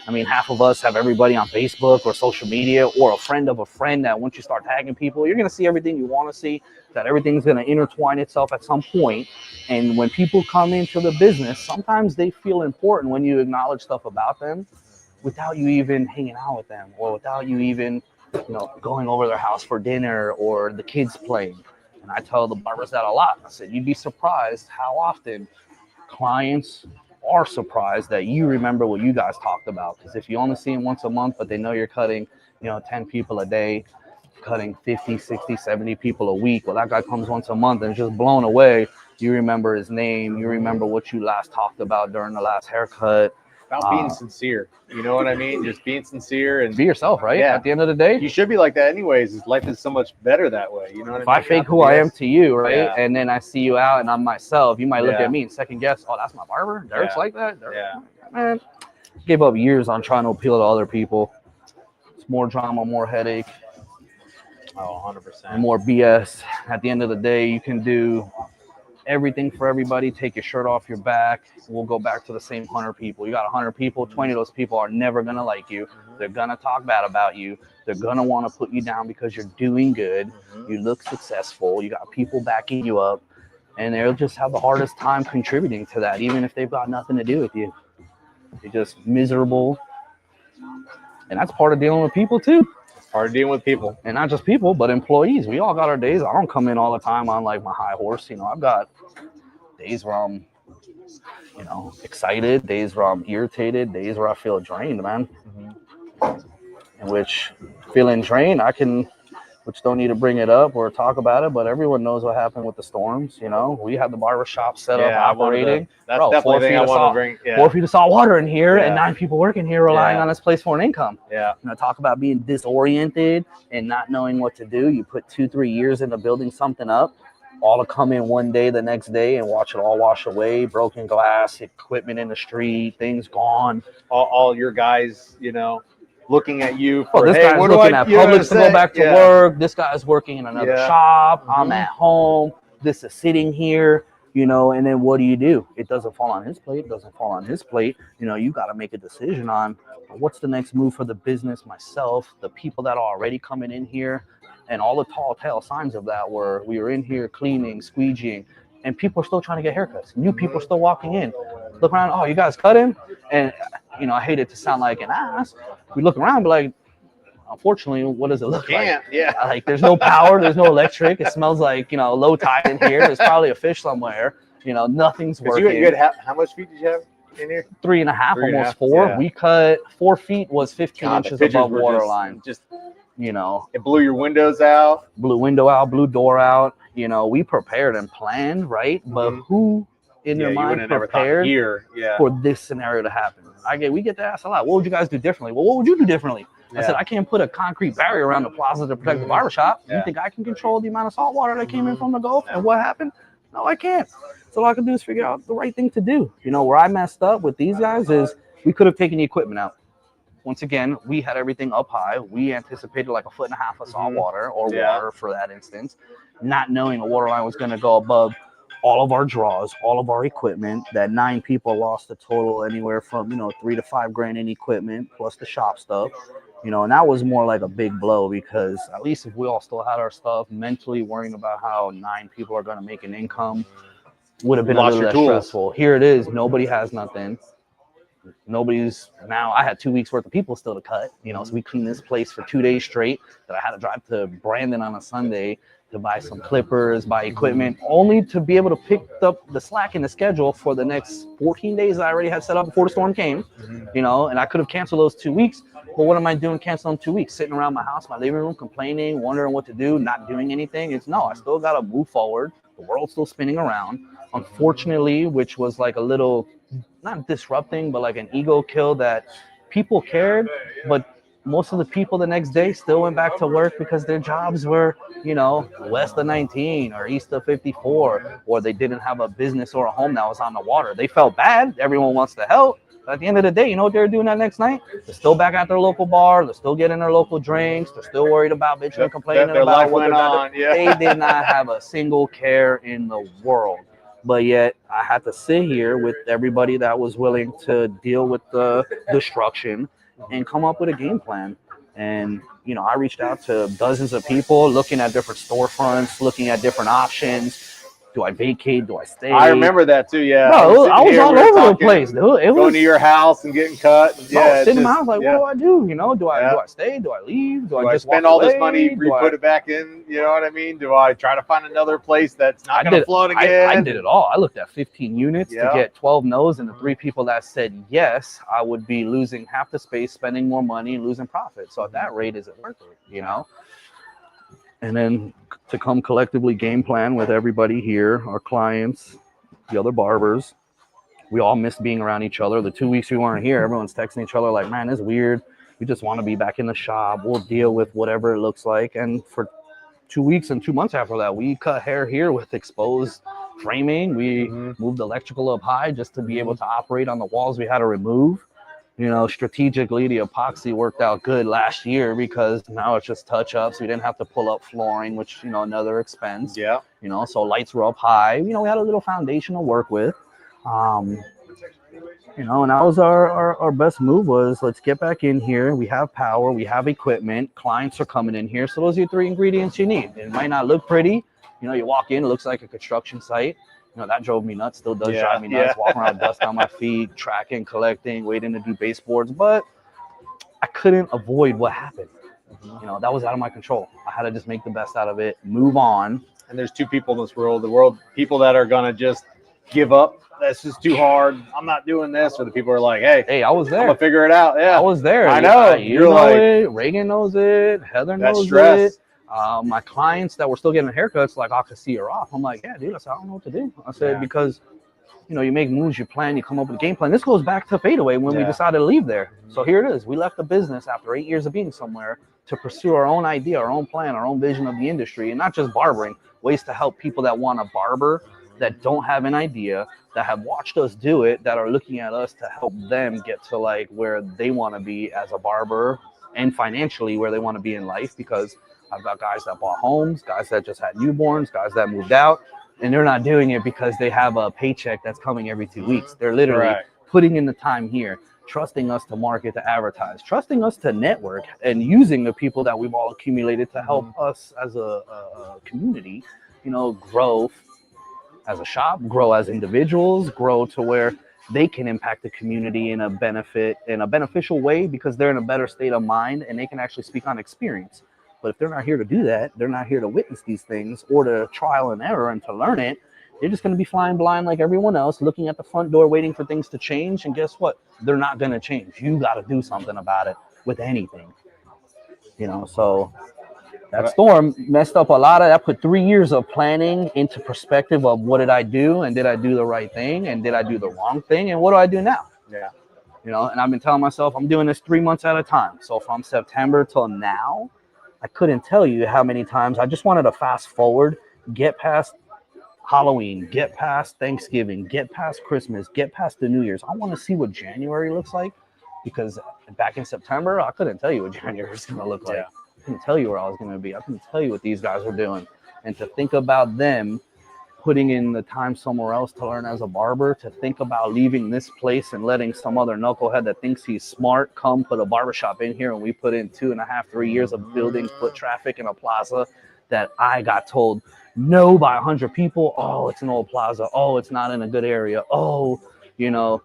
I mean, half of us have everybody on Facebook or social media or a friend of a friend that once you start tagging people, you're going to see everything you want to see, that everything's going to intertwine itself at some point. And when people come into the business, sometimes they feel important when you acknowledge stuff about them without you even hanging out with them or without you even, going over their house for dinner or the kids playing. And I tell the barbers that a lot. I said, you'd be surprised how often clients are surprised that you remember what you guys talked about. Because if you only see them once a month, but they know you're cutting, 10 people a day, cutting 50, 60, 70 people a week. Well, that guy comes once a month and is just blown away. You remember his name. You remember what you last talked about during the last haircut. About being sincere. You know what I mean? Just being sincere and be yourself, right? At the end of the day, you should be like that anyways. Life is so much better that way. You know what I mean? If I fake who I am to you, right? And then I see you out and I'm myself, you might look at me and second guess, oh, that's my barber? Derek's like that? Man, gave up years on trying to appeal to other people. It's more drama, more headache. Oh, 100%. And more BS. At the end of the day, you can do everything for everybody. Take your shirt off your back. We'll go back to the same 100 people. You got 100 people, 20 of those people are never going to like you. They're going to talk bad about you. They're going to want to put you down because you're doing good. You look successful. You got people backing you up. And they'll just have the hardest time contributing to that, even if they've got nothing to do with you. You're just miserable. And that's part of dealing with people, too. Part of dealing with people. And not just people, but employees. We all got our days. I don't come in all the time on, like, my high horse. I've got days where I'm, excited, days where I'm irritated, days where I feel drained, man. In which feeling drained, I can which don't need to bring it up or talk about it, but everyone knows what happened with the storms. You know, we had the barbershop set up operating. That's definitely the thing I want to bring. 4 feet of salt water in here and 9 people working here relying on this place for an income. Yeah. You know, talk about being disoriented and not knowing what to do. You put 2-3 years into building something up, all to come in one day, the next day, and watch it all wash away. Broken glass, equipment in the street, things gone. All your guys, you know, looking at you for, this guy's looking at Publix to go back to work. This guy's working in another shop. I'm at home. This is sitting here, you know, and then what do? It doesn't fall on his plate. It doesn't fall on his plate. You know, you got to make a decision on what's the next move for the business, myself, the people that are already coming in here. And all the tall tale signs of that were we were in here cleaning, squeegeeing, and people are still trying to get haircuts. New people are still walking in. Look around, oh, you guys cut him? And, you know, I hate it to sound like an ass. We look around, but like, unfortunately, what does it look like? Yeah. Like, there's no power, there's no electric. It smells like, you know, low tide in here. There's probably a fish somewhere. You know, nothing's working. You had how much feet did you have in here? 3.5, almost 4. Yeah. We cut 4 feet was 15 inches above waterline. Just, you know, it blew your windows out. Blew window out, blew door out. You know, we prepared and planned, right? But who in their mind prepared for this scenario to happen? We get to ask a lot. What would you guys do differently? Well, what would you do differently? I said, I can't put a concrete barrier around the plaza to protect the barbershop. You think I can control the amount of salt water that came in from the Gulf and what happened? No, I can't. So all I can do is figure out the right thing to do. You know, where I messed up with these guys is we could have taken the equipment out. Once again, we had everything up high. We anticipated like 1.5 foot of salt water or water for that instance, not knowing a water line was going to go above all of our draws, all of our equipment. That 9 people lost a total anywhere from, you know, $3 to $5 grand in equipment plus the shop stuff, you know, and that was more like a big blow because at least if we all still had our stuff, mentally worrying about how 9 people are going to make an income would have been a little less stressful. Here it is. Nobody has nothing. Nobody's now. I had 2 weeks worth of people still to cut, you know, so we cleaned this place for 2 days straight. That I had to drive to Brandon on a Sunday to buy some clippers, buy equipment, only to be able to pick up the slack in the schedule for the next 14 days that I already had set up before the storm came, you know, and I could have canceled those 2 weeks. But what am I doing canceling 2 weeks? Sitting around my house, my living room, complaining, wondering what to do, not doing anything. It's no, I still got to move forward. The world's still spinning around. Unfortunately, which was like a little, not disrupting, but like an ego kill that people cared, but most of the people the next day still went back to work because their jobs were, you know, west of 19 or east of 54, or they didn't have a business or a home that was on the water. They felt bad. Everyone wants to help. But at the end of the day, you know what they're doing that next night? They're still back at their local bar. They're still getting their local drinks. They're still worried about bitching and complaining about what they're doing. They did not have a single care in the world. But yet I had to sit here with everybody that was willing to deal with the destruction and come up with a game plan. And, you know, I reached out to dozens of people looking at different storefronts, looking at different options. Do I vacate? Do I stay? I remember that too. Yeah, bro, I was all over the place. It was going to your house and getting cut. Sitting in my house like, what do I do? You know, do I stay? Do I leave? Do I just spend all this money, put it back in? You know what I mean? Do I try to find another place that's not going to flood again? I did it all. I looked at 15 units to get 12 no's, and the 3 people that said yes, I would be losing half the space, spending more money, and losing profit. So at that rate, is it worth it? You know. And then to come collectively game plan with everybody here, our clients, the other barbers. We all missed being around each other. The 2 weeks we weren't here, everyone's texting each other like, man, it's weird. We just want to be back in the shop. We'll deal with whatever it looks like. And for 2 weeks and 2 months after that, we cut hair here with exposed framing. We moved electrical up high just to be able to operate on the walls we had to remove. You know, strategically, the epoxy worked out good last year because now it's just touch-ups. We didn't have to pull up flooring, which, you know, another expense. Yeah. You know, so lights were up high. You know, we had a little foundation to work with. You know, and that was our best move was let's get back in here. We have power. We have equipment. Clients are coming in here. So those are your 3 ingredients you need. It might not look pretty. You know, you walk in, it looks like a construction site. You know, that drove me nuts, still does drive me nuts, walking around with dust on my feet, tracking, collecting, waiting to do baseboards. But I couldn't avoid what happened. You know, that was out of my control. I had to just make the best out of it, move on. And there's 2 people in this world, people that are going to just give up. That's just too hard. I'm not doing this. Or the people are like, hey, I was there. I'm going to figure it out. Yeah, I was there. I know. You know like, it. Reagan knows it. Heather knows it. My clients that were still getting haircuts, like, I could see her off. I'm like, yeah, dude. I said, I don't know what to do. I said, because, you know, you make moves, you plan, you come up with a game plan. This goes back to Fadeaway when we decided to leave there. So here it is. We left the business after 8 years of being somewhere to pursue our own idea, our own plan, our own vision of the industry, and not just barbering, ways to help people that want to barber, that don't have an idea, that have watched us do it, that are looking at us to help them get to like where they want to be as a barber and financially where they want to be in life. Because I've got guys that bought homes, guys that just had newborns, guys that moved out, and they're not doing it because they have a paycheck that's coming every 2 weeks. They're literally putting in the time here, trusting us to market, to advertise, trusting us to network, and using the people that we've all accumulated to help us as a community, you know, grow as a shop, grow as individuals, grow to where they can impact the community in a beneficial way, because they're in a better state of mind and they can actually speak on experience. But if they're not here to do that, they're not here to witness these things or to trial and error and to learn it. They're just going to be flying blind like everyone else, looking at the front door, waiting for things to change. And guess what? They're not going to change. You got to do something about it with anything, you know. So that storm messed up a lot of that. Put 3 years of planning into perspective of what did I do, and did I do the right thing, and did I do the wrong thing, and what do I do now? Yeah. You know, and I've been telling myself I'm doing this 3 months at a time. So from September till now, I couldn't tell you how many times I just wanted to fast forward, get past Halloween, get past Thanksgiving, get past Christmas, get past the New Year's. I want to see what January looks like, because back in September, I couldn't tell you what January is going to look like. I couldn't tell you where I was going to be. I couldn't tell you what these guys are doing. And to think about them putting in the time somewhere else to learn as a barber, to think about leaving this place and letting some other knucklehead that thinks he's smart come put a barbershop in here, and we put in 2.5, 3 years of building foot traffic in a plaza that I got told no by 100 people. Oh, it's an old plaza. Oh, it's not in a good area. Oh, you know,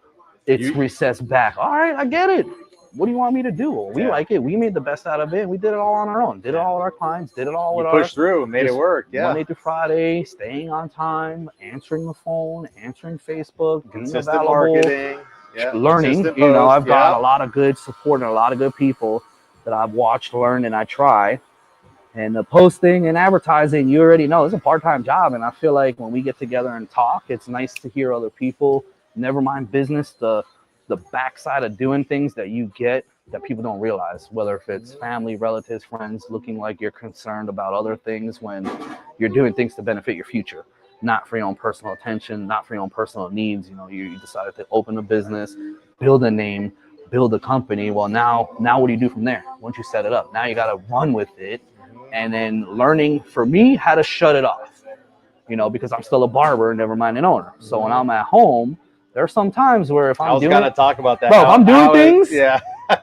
it's recessed back. All right, I get it. What do you want me to do? We like it. We made the best out of it. We did it all on our own. Did it all with our clients. Did it all with our... pushed through and made it work. Yeah. Monday through Friday, staying on time, answering the phone, answering Facebook, being consistent available, marketing, learning. You know, I've got a lot of good support and a lot of good people that I've watched, learned, and I try. And the posting and advertising, you already know, it's a part-time job. And I feel like when we get together and talk, it's nice to hear other people, never mind business, the backside of doing things that you get that people don't realize, whether if it's family, relatives, friends, looking like you're concerned about other things when you're doing things to benefit your future, not for your own personal attention, not for your own personal needs. You know, you decided to open a business, build a name, build a company. Well, now what do you do from there? Once you set it up, now you got to run with it. And then learning, for me, how to shut it off, you know, because I'm still a barber, never mind an owner. So when I'm at home, there are some times where if I'm doing it, talk about that. Bro, if I'm doing things,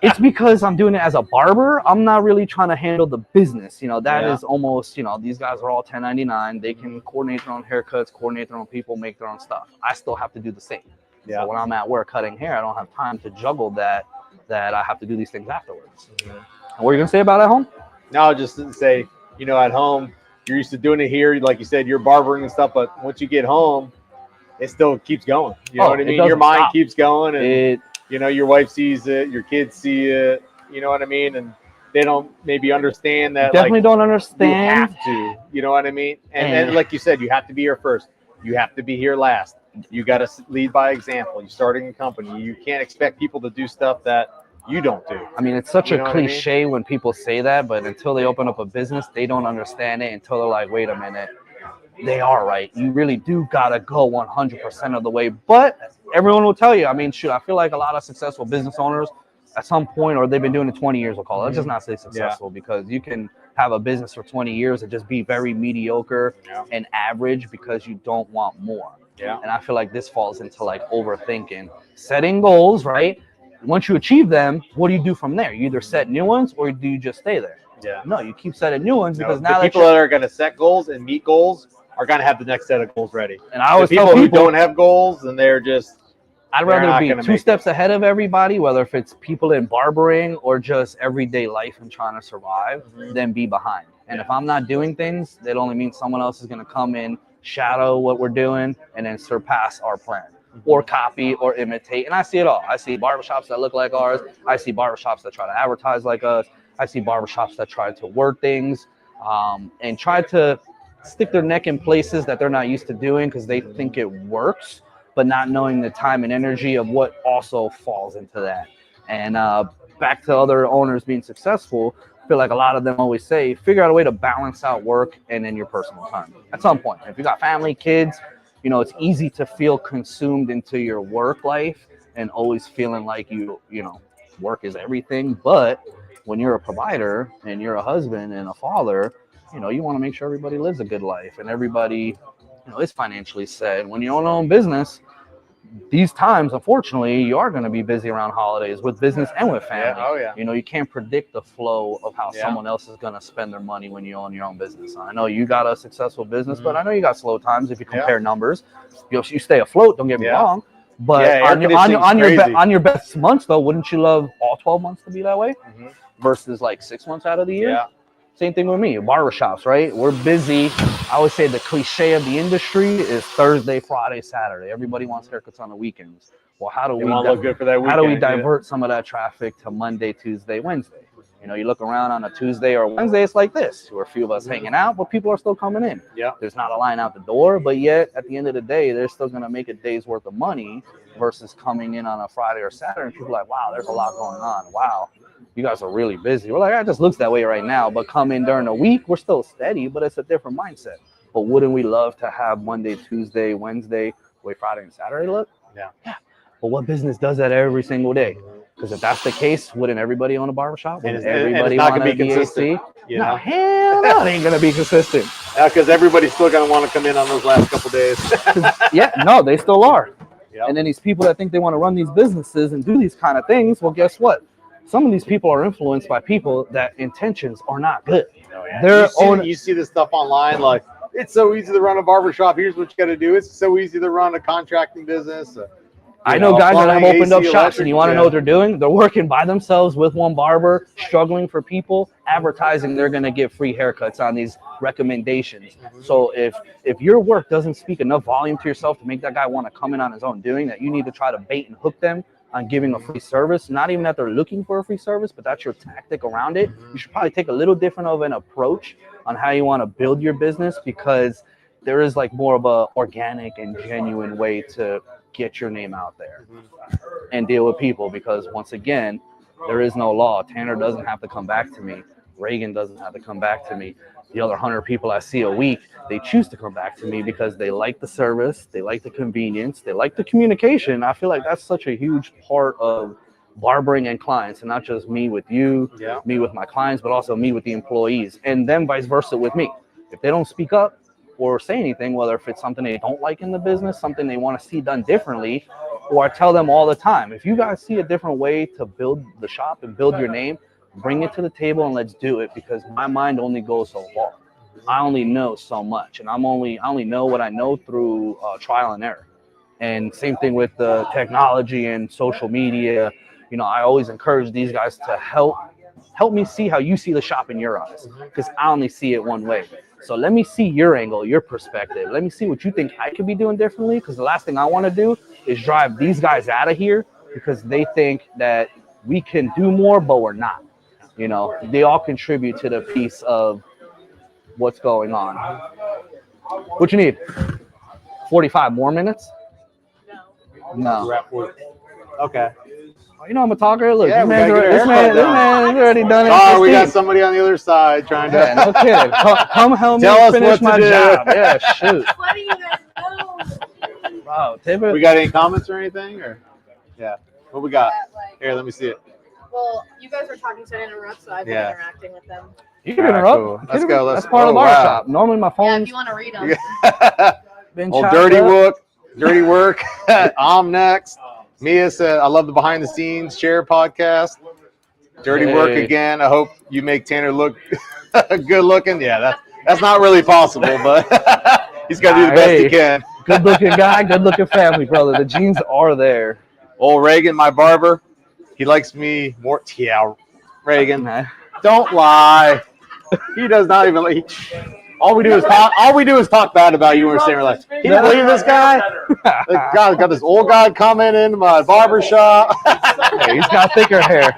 it's because I'm doing it as a barber. I'm not really trying to handle the business. You know, that is almost, you know, these guys are all 1099. They can coordinate their own haircuts, coordinate their own people, make their own stuff. I still have to do the same. So when I'm at work cutting hair, I don't have time to juggle that I have to do these things afterwards. And what are you going to say about at home? No, just to say, you know, at home, you're used to doing it here. Like you said, you're barbering and stuff, but once you get home, it still keeps going. You know what I mean? Your mind keeps going, and you know, your wife sees it, your kids see it. You know what I mean? And they don't maybe understand that. Definitely don't understand. You have to. You know what I mean? And like you said, you have to be here first. You have to be here last. You got to lead by example. You're starting a company. You can't expect people to do stuff that you don't do. I mean, it's such a cliche when people say that, but until they open up a business, they don't understand it until they're like, wait a minute. They are right. You really do got to go 100% of the way. But everyone will tell you, I mean, shoot, I feel like a lot of successful business owners at some point, or they've been doing it 20 years, we'll call it. Let's just not say successful, because you can have a business for 20 years and just be very mediocre and average because you don't want more. And I feel like this falls into like overthinking, setting goals, right? Once you achieve them, what do you do from there? You either set new ones or do you just stay there? No, you keep setting new ones, because now the people that are going to set goals and meet goals are going to have the next set of goals ready. And I always tell people who don't have goals, and they're just... I'd rather be 2 steps ahead of everybody, whether if it's people in barbering or just everyday life and trying to survive, than be behind. And if I'm not doing things, that only means someone else is going to come in, shadow what we're doing, and then surpass our plan. Or copy or imitate. And I see it all. I see barbershops that look like ours. I see barbershops that try to advertise like us. I see barbershops that try to word things and try to stick their neck in places that they're not used to doing because they think it works, but not knowing the time and energy of what also falls into that. And back to other owners being successful, I feel like a lot of them always say, figure out a way to balance out work and then your personal time at some point. If you got family, kids, you know, it's easy to feel consumed into your work life and always feeling like you know, work is everything. But when you're a provider and you're a husband and a father, you know, you want to make sure everybody lives a good life and everybody, you know, is financially set. When you own your own business, these times, unfortunately, you are going to be busy around holidays with business and with family. Yeah. Oh, yeah. You know, you can't predict the flow of how someone else is going to spend their money when you own your own business. I know you got a successful business, but I know you got slow times if you compare numbers. You stay afloat, don't get me wrong. But on your best months, though, wouldn't you love all 12 months to be that way versus like 6 months out of the year? Yeah. Same thing with me, barbershops, right? We're busy. I always say the cliche of the industry is Thursday, Friday, Saturday. Everybody wants haircuts on the weekends. Well, how do we look good for that weekend? How do we divert some of that traffic to Monday, Tuesday, Wednesday? You know, you look around on a Tuesday or Wednesday, it's like this. We're a few of us hanging out, but people are still coming in. Yeah. There's not a line out the door, but yet at the end of the day, they're still going to make a day's worth of money versus coming in on a Friday or Saturday. And people are like, wow, there's a lot going on. Wow. You guys are really busy. We're like, it just looks that way right now. But come in during the week, we're still steady, but it's a different mindset. But wouldn't we love to have Monday, Tuesday, Wednesday, Friday, and Saturday look? Yeah. But what business does that every single day? Because if that's the case, wouldn't everybody own a barbershop? Wouldn't everybody want to be consistent? No, hell no, it ain't going to be consistent. Yeah, because everybody's still going to want to come in on those last couple days. No, they still are. Yep. And then these people that think they want to run these businesses and do these kind of things, well, guess what? Some of these people are influenced by people that intentions are not good. Oh, yeah. You see this stuff online, like, it's so easy to run a barbershop. Here's what you got to do. It's so easy to run a contracting business. I know guys that have opened up shops, and you want to know what they're doing? They're working by themselves with one barber, struggling for people, advertising they're going to get free haircuts on these recommendations. So if your work doesn't speak enough volume to yourself to make that guy want to come in on his own doing, that you need to try to bait and hook them on giving a free service, not even that they're looking for a free service, but that's your tactic around it. You should probably take a little different of an approach on how you want to build your business, because there is like more of a organic and genuine way to get your name out there and deal with people. Because once again, there is no law. Tanner doesn't have to come back to me. Reagan doesn't have to come back to me. The other 100 people I see a week, they choose to come back to me because they like the service, they like the convenience, they like the communication. I feel like that's such a huge part of barbering and clients, and not just me with you, me with my clients, but also me with the employees, and then vice versa with me. If they don't speak up or say anything, whether if it's something they don't like in the business, something they want to see done differently, or I tell them all the time, if you guys see a different way to build the shop and build your name, bring it to the table and let's do it, because my mind only goes so far. I only know so much, and I only know what I know through trial and error. And same thing with the technology and social media. You know, I always encourage these guys to help me see how you see the shop in your eyes, because I only see it one way. So let me see your angle, your perspective. Let me see what you think I could be doing differently, because the last thing I want to do is drive these guys out of here because they think that we can do more, but we're not. You know, they all contribute to the piece of what's going on. What you need? 45 more minutes? No. Okay. You know I'm a talker. Look, yeah, this man's already done it. Oh, we got somebody on the other side trying to. Yeah, no kidding. Come help me finish my job. Yeah, shoot. What do you guys know? Wow, we got any comments or anything? Or yeah, what we got? Here, let me see it. Well, you guys were talking, so I didn't interrupt, so I've been interacting with them. You can interrupt. Cool. Let's go. That's part of the barbershop. Normally my phone. Yeah, if you want to read them. Well, dirty work. I'm next. Mia said, I love the behind the scenes share podcast. Dirty work again. I hope you make Tanner look good looking. Yeah, that's not really possible, but he's got to do the best he can. Good looking guy, good looking family, brother. The genes are there. Old Reagan, my barber, he likes me more. Yeah, Reagan, don't lie. He does not even like. All we do is talk bad about you. We're saying like, can you believe this guy? God, got this old guy coming into my barbershop. Hey, he's got thicker hair.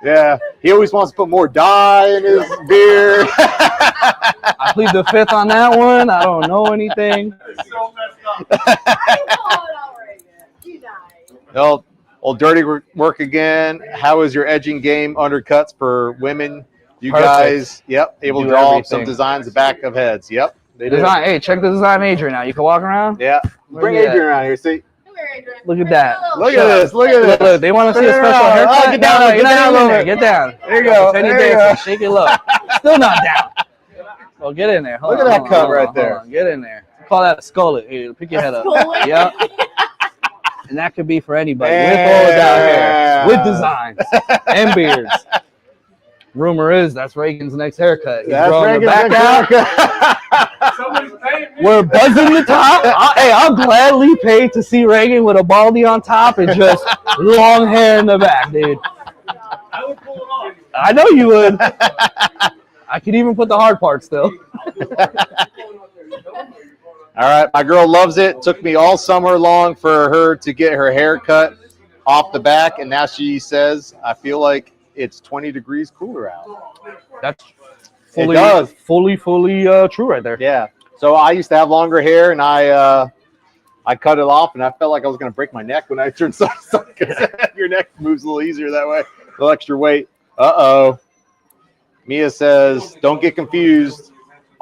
Yeah, he always wants to put more dye in his beard. I plead the fifth on that one. I don't know anything. I call it all right. You died. Well, old dirty work again. How is your edging game? Undercuts for women. You Perfect. Guys, yep, able to Do draw everything. some designs the back of heads. Yep, they do. Design. Hey, check the design Adrian out. You can walk around. Yeah, bring Where you Adrian at? around here. See, Come here, Adrian. Look at that. look at this. Look at this. Look, they want to see a Turn special around. haircut. Oh, get down, No, you're get not down a even little there. bit. Get down. There you go. Pretty There you dancing. go. Shake it low. Still not down. Well, get in there. Hold Look at on, that hold on, cut hold right on, there. hold on. Get in there. Call that a skullet. Here, pick your head up. Skullet? Yep. And that could be for anybody with or without hair, with designs and beards. Rumor is that's Reagan's next haircut. He's growing the back out. We're buzzing the top. I'll gladly pay to see Reagan with a baldy on top and just long hair in the back, dude. I would pull it off. I know you would. I could even put the hard part still. All right, my girl loves it. Took me all summer long for her to get her hair cut off the back, and now she says, I feel like it's 20 degrees cooler out. That's It does. fully true right there. Yeah. So I used to have longer hair, and I cut it off, and I felt like I was going to break my neck when I turned sun. Your neck moves a little easier that way. A little extra weight. Uh-oh. Mia says, don't get confused.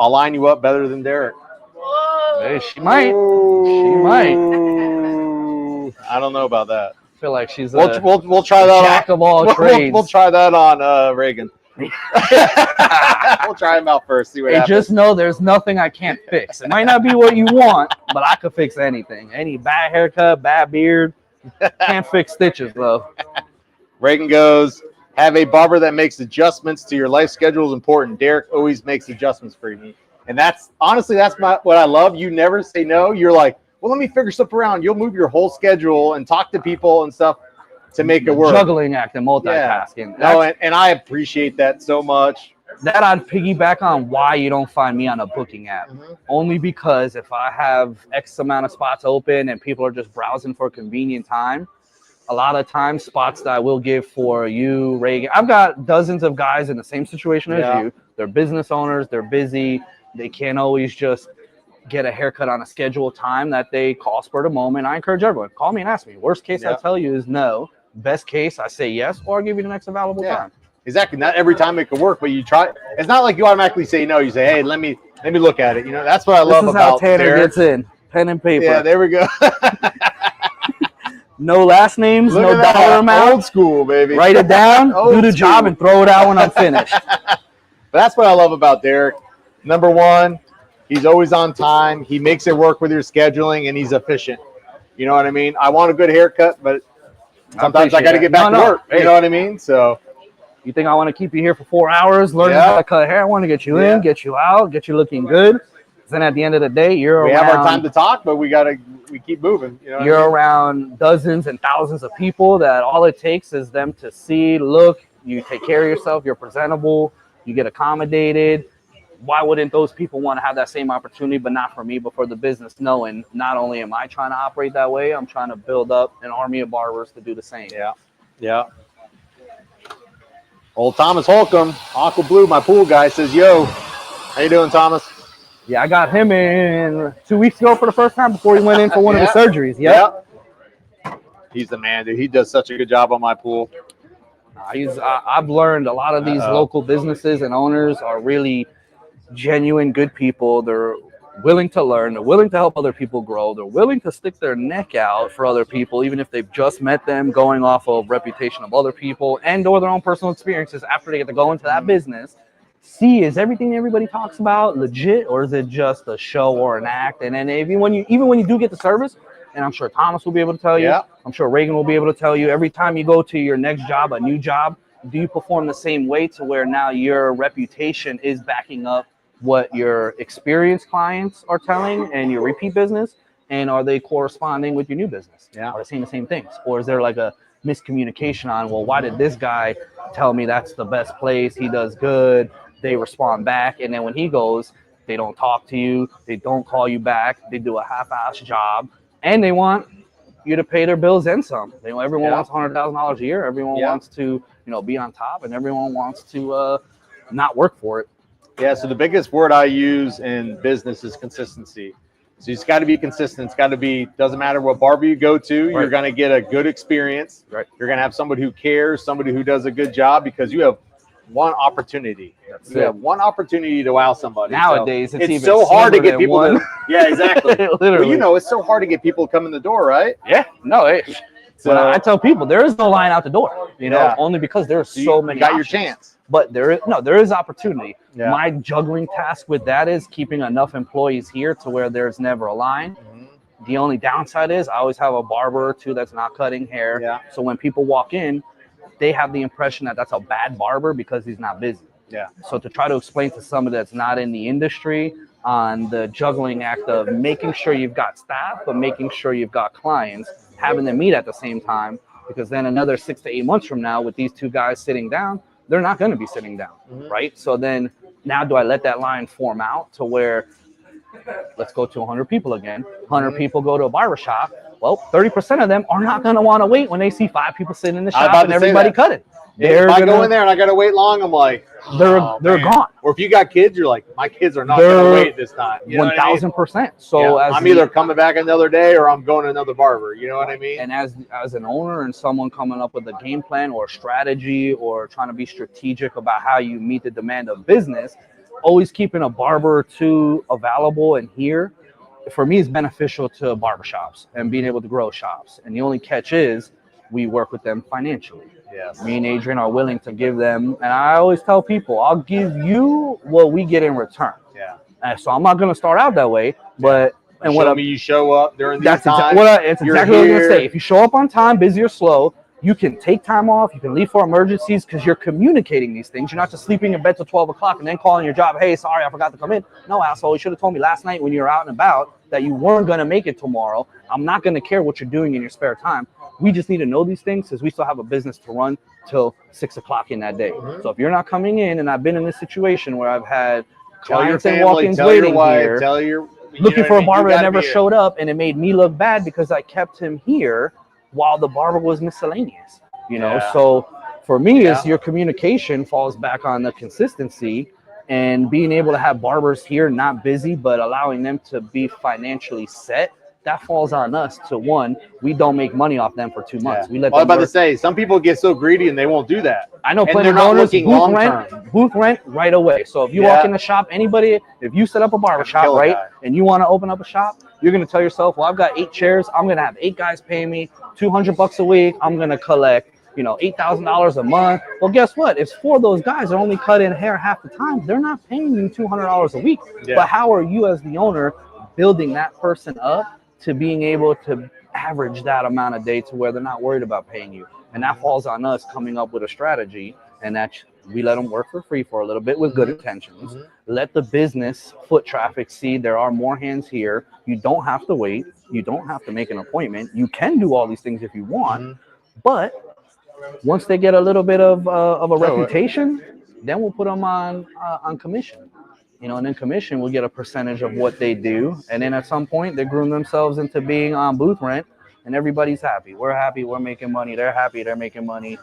I'll line you up better than Derek. Whoa. Hey, she might. She might. I don't know about that. I feel like she's a We'll try that jack of all trades. We'll try that on Reagan. We'll try him out first. See what Hey, happens. just know there's nothing I can't fix. It might not be what you want, but I could fix anything. Any bad haircut, bad beard. Can't fix stitches, though. Reagan goes, have a barber that makes adjustments to your life schedule is important. Derek always makes adjustments for you. And that's honestly, what I love. You never say no. You're like, well, let me figure stuff around. You'll move your whole schedule and talk to people and stuff to make it work. Juggling act and multitasking. No, and I appreciate that so much. That I'd piggyback on why you don't find me on a booking app. Only because if I have X amount of spots open and people are just browsing for a convenient time, a lot of times spots that I will give for you, Reagan. I've got dozens of guys in the same situation as you. They're business owners. They're busy. They can't always just get a haircut on a scheduled time that they call spur the moment. I encourage everyone, call me and ask me. Worst case I tell you is no. Best case I say yes, or I'll give you the next available time. Exactly. Not every time it can work, but you try. It's not like you automatically say no. You say, hey, let me look at it. You know, that's what I love This is about how Tanner Derek. gets in. Pen and paper. Yeah, there we go. No last names, Look no at that. dollar amount. Old school, baby. Write it down, Old do the job, school. and throw it out when I'm finished. But that's what I love about Derek. Number one, he's always on time. He makes it work with your scheduling, and he's efficient. You know what I mean? I want a good haircut, but sometimes I got to get back to work. You know what I mean? So you think I want to keep you here for 4 hours learning how to cut hair? I want to get you in, get you out, get you looking good. Then at the end of the day, we have our time to talk, but we keep moving. You know, you're around dozens and thousands of people that all it takes is them to see, look, you take care of yourself, you're presentable, you get accommodated. Why wouldn't those people want to have that same opportunity, but not for me, but for the business, knowing not only am I trying to operate that way, I'm trying to build up an army of barbers to do the same. Yeah. Old Thomas Holcomb, Aqua Blue, my pool guy, says, yo, how you doing, Thomas? Yeah, I got him in 2 weeks ago for the first time before he went in for one of his surgeries. He's the man, dude. He does such a good job on my pool. I've learned a lot of these local businesses and owners are really genuine, good people. They're willing to learn. They're willing to help other people grow. They're willing to stick their neck out for other people, even if they've just met them, going off of reputation of other people and or their own personal experiences after they get to go into that business. See, is everything everybody talks about legit, or is it just a show or an act? And then even when you do get the service, and I'm sure Thomas will be able to tell you, I'm sure Reagan will be able to tell you, every time you go to your next job, a new job, do you perform the same way to where now your reputation is backing up what your experienced clients are telling and your repeat business? And are they corresponding with your new business? Are they saying the same things? Or is there like a miscommunication on, well, why did this guy tell me that's the best place? He does good. They respond back. And then when he goes, they don't talk to you. They don't call you back. They do a half-ass job. And they want you to pay their bills and some. You know, everyone wants $100,000 a year. Everyone wants to, be on top, and everyone wants to not work for it. Yeah. So the biggest word I use in business is consistency. So it's got to be consistent. It's got to be, doesn't matter what barber you go to, you're going to get a good experience. Right. You're going to have somebody who cares, somebody who does a good job, because you have one opportunity. You have one opportunity to wow somebody. Nowadays, so it's even so hard to get people one. Yeah, exactly. Literally. Well, it's so hard to get people to come in the door, right? Yeah. No, so I tell people there is no line out the door, only because there's so many got options. your chance. But there is opportunity. Yeah. My juggling task with that is keeping enough employees here to where there's never a line. The only downside is I always have a barber or two that's not cutting hair. Yeah. So when people walk in, they have the impression that that's a bad barber because he's not busy. Yeah. So to try to explain to somebody that's not in the industry on the juggling act of making sure you've got staff, but making sure you've got clients, having them meet at the same time, because then another 6 to 8 months from now with these two guys sitting down, they're not going to be sitting down, right? So then now do I let that line form out to where let's go to 100 people again. 100 people go to a barbershop. Well, 30% of them are not going to want to wait when they see 5 people sitting in the shop and everybody cutting. If I go in there and I got to wait long, I'm like, they're gone. Or if you got kids, you're like, my kids are not going to wait this time. 1,000%. So I'm either coming back another day or I'm going to another barber. You know what I mean? And as an owner and someone coming up with a game plan or strategy or trying to be strategic about how you meet the demand of business, always keeping a barber or two available and here, for me, is beneficial to barbershops and being able to grow shops. And the only catch is we work with them financially. Yes. Me and Adrian are willing to give them, and I always tell people, I'll give you what we get in return. Yeah. And so I'm not going to start out that way, but and what you show up during these that's times. It's exactly what I'm going to say. If you show up on time, busy or slow, you can take time off. You can leave for emergencies because you're communicating these things. You're not just sleeping in bed till 12 o'clock and then calling your job. Hey, sorry, I forgot to come in. No, asshole, you should have told me last night when you were out and about that you weren't going to make it tomorrow. I'm not going to care what you're doing in your spare time. We just need to know these things because we still have a business to run till 6 o'clock in that day. So if you're not coming in, and I've been in this situation where I've had clients and walk-ins waiting here, looking for a barber that never showed up, and it made me look bad because I kept him here while the barber was miscellaneous. So for me, is your communication falls back on the consistency and being able to have barbers here not busy but allowing them to be financially set. That falls on us to one, we don't make money off them for 2 months. We let them I was about to say, some people get so greedy and they won't do that. I know plenty of owners, booth rent right away. So if you walk in the shop, if you set up a barbershop, right, and you want to open up a shop, you're going to tell yourself, well, I've got 8 chairs. I'm going to have 8 guys pay me $200 a week. I'm going to collect, $8,000 a month. Well, guess what? If 4 of those guys are only cutting hair half the time, they're not paying you $200 a week. Yeah. But how are you as the owner building that person up to being able to average that amount of day to where they're not worried about paying you? And that falls on us coming up with a strategy, and that we let them work for free for a little bit with good intentions. Let the business foot traffic see there are more hands here. You don't have to wait. You don't have to make an appointment. You can do all these things if you want, but once they get a little bit of a reputation, then we'll put them on commission. And then commission will get a percentage of what they do. And then at some point, they groom themselves into being on booth rent, and everybody's happy. We're happy. We're making money. They're happy. They're making money.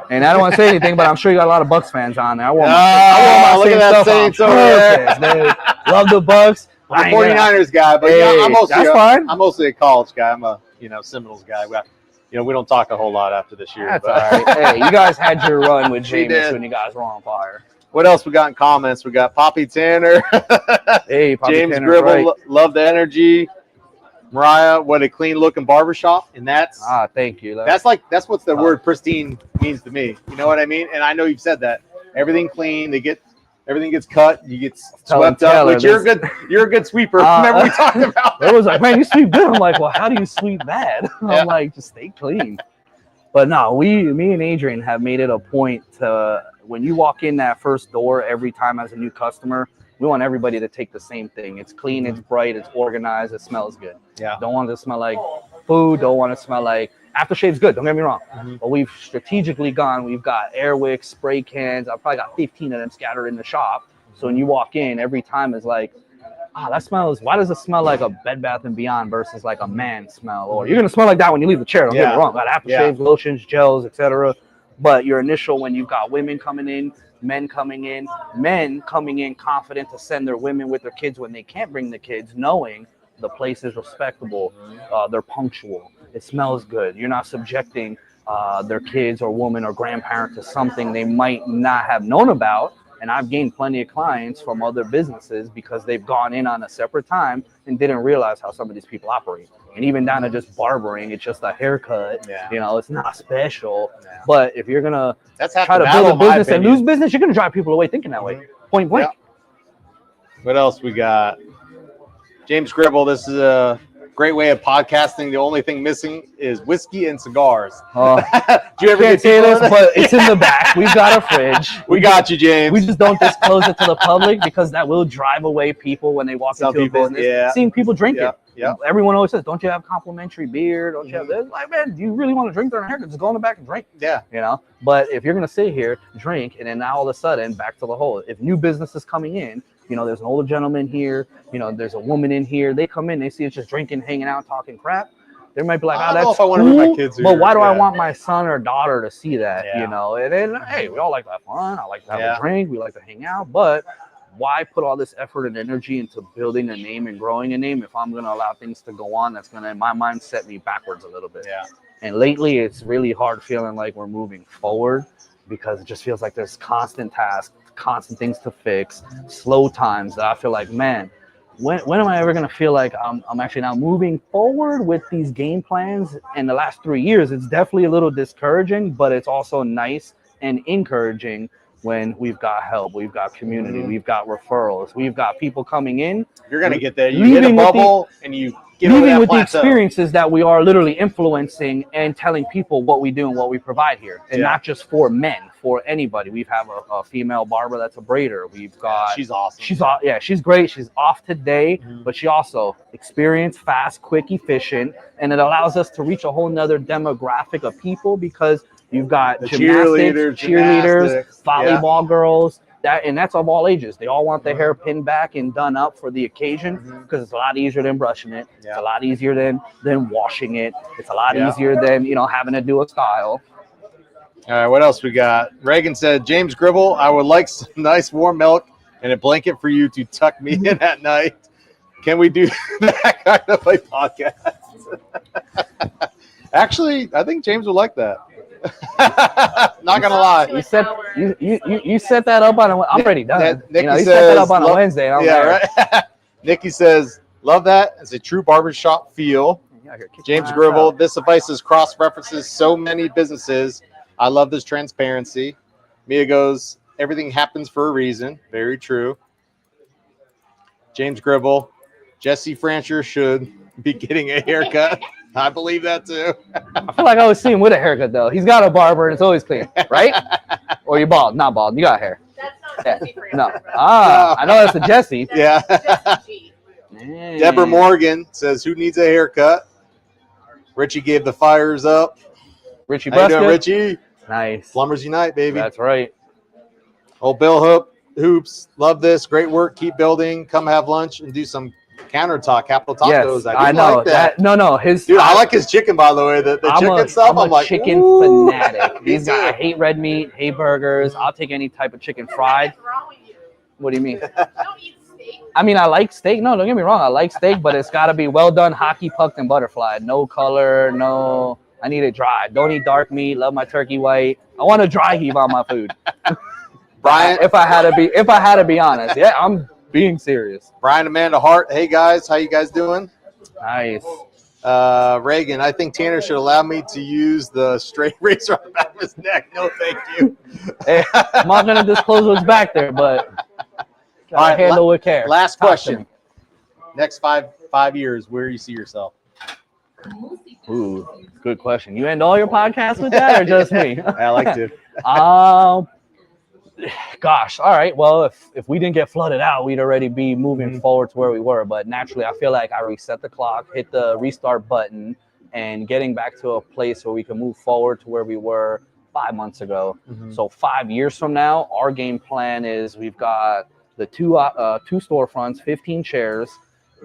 And I don't want to say anything, but I'm sure you got a lot of Bucks fans on there. I want my look at that Saints over there. Love the Bucks. I'm a 49ers guy, but I'm mostly a college guy. I'm a Seminoles guy. We don't talk a whole lot after this year. That's all right. Hey, you guys had your run with Jameis when you guys were on fire. What else we got in comments? We got Poppy Tanner. Hey, Poppy James Tanner, Gribble, right. love the energy. Mariah, what a clean looking barbershop. And that's thank you. That's what the word pristine means to me. You know what I mean? And I know you've said that. Everything clean, everything gets cut, you get swept up, which you're a good sweeper. Remember we talked about that? It was like, man, you sweep good. I'm like, well, how do you sweep bad? I'm like, just stay clean. But no, me and Adrian have made it a point to, when you walk in that first door every time as a new customer, we want everybody to take the same thing. It's clean, it's bright, it's organized, it smells good. Yeah. Don't want it to smell like food, don't want it to smell like, aftershave's good, don't get me wrong. But we've strategically we've got air wicks, spray cans. I've probably got 15 of them scattered in the shop. So when you walk in, every time is like, that smells. Why does it smell like a Bed Bath and Beyond versus like a man smell? Or you're gonna smell like that when you leave the chair. Don't get me wrong. Got aftershaves, lotions, gels, etc. But your initial, when you've got women coming in, men coming in confident to send their women with their kids when they can't bring the kids, knowing the place is respectable, they're punctual, it smells good. You're not subjecting their kids or woman or grandparent to something they might not have known about. And I've gained plenty of clients from other businesses because they've gone in on a separate time and didn't realize how some of these people operate. And even down to just barbering, it's just a haircut. You know, it's not special. But if you're gonna try to build a business and lose business, you're gonna drive people away thinking that way. Point blank. What else we got? James Gribble, this is a great way of podcasting. The only thing missing is whiskey and cigars. Do you ever can't say this, but it's in the back. We've got a fridge. We got you, James. We just don't disclose it to the public because that will drive away people when they walk into a business. Seeing people drink it. Everyone always says, "Don't you have complimentary beer? Don't you have this?" Like, man, do you really want to drink during a haircut? Just go in the back and drink. You know. But if you're gonna sit here, drink, and then now all of a sudden, back to the whole. If new business is coming in, you know, there's an older gentleman here. You know, there's a woman in here. They come in, they see us just drinking, hanging out, talking crap. They might be like, "Oh, that's cool, my kids but why do I want my son or daughter to see that?" You know, and then hey, we all like to have fun. I like to have a drink. We like to hang out, but why put all this effort and energy into building a name and growing a name if I'm going to allow things to go on that's going to, in my mind, set me backwards a little bit? And lately, it's really hard feeling like we're moving forward because it just feels like there's constant tasks, constant things to fix, slow times that I feel like, man, when am I ever going to feel like I'm actually now moving forward with these game plans? In the last 3 years, it's definitely a little discouraging, but it's also nice and encouraging when we've got help, we've got community, we've got referrals, we've got people coming in. You're going to get there. You hit a bubble and you get over that plateau. The experiences that we are literally influencing and telling people what we do and what we provide here. And not just for men, for anybody. We have a female barber that's a braider. We've got... she's awesome. She's great. She's off today, but she also experienced, fast, quick, efficient. And it allows us to reach a whole nother demographic of people because you've got cheerleaders, volleyball girls, and that's of all ages. They all want their hair pinned back and done up for the occasion because it's a lot easier than brushing it. It's a lot easier than washing it. It's a lot easier than, you know, having to do a style. All right, what else we got? Reagan said, James Gribble, I would like some nice warm milk and a blanket for you to tuck me in at night. Can we do that kind of a podcast? Actually, I think James would like that. Not gonna lie. You set that up on a. I'm already done. Nikki you says, set that up on a Wednesday. And I'm right. Nikki says, love that. It's a true barbershop feel. James Gribble, this device cross references so many businesses. I love this transparency. Mia goes, everything happens for a reason. Very true. James Gribble, Jesse Francher should be getting a haircut. I believe that too. I feel like I always see him with a haircut though. He's got a barber and it's always clean, right? Or you bald? Not bald. You got hair. That's not Jesse Francher. No. I know that's a Jesse. Yeah. Jesse G. Deborah Morgan says, "Who needs a haircut?" Richie gave the fires up. Richie, how you doing, Richie? Nice. Plumbers Unite, baby. That's right. Oh, Bill Hoops, love this. Great work. Keep building. Come have lunch and do some counter talk. Capital Tacos. Yes, I know like that. No, dude, I like his chicken, by the way. The chicken stuff. I'm like chicken fanatic. These guys, I hate red meat, hate burgers. I'll take any type of chicken fried. What's wrong with you? What do you mean? You don't eat steak. I mean, I like steak. No, don't get me wrong. I like steak, but it's got to be well done, hockey pucked and butterflied. No color, no. I need it dry. Don't eat dark meat. Love my turkey white. I want a dry heave on my food. Brian, if I had to be honest, yeah, I'm being serious. Brian Amanda Hart, hey guys, how you guys doing? Nice. Reagan, I think Tanner should allow me to use the straight razor on the back of his neck. No, thank you. Hey, I'm not gonna disclose what's back there, but all right, handle with care. Last question. Next five years, where do you see yourself? Ooh, good question. You end all your podcasts with that, or just me? I like to. Gosh, all right. Well, if we didn't get flooded out, we'd already be moving forward to where we were. But naturally, I feel like I reset the clock, hit the restart button, and getting back to a place where we can move forward to where we were 5 months ago. So 5 years from now, our game plan is we've got the two storefronts, 15 chairs.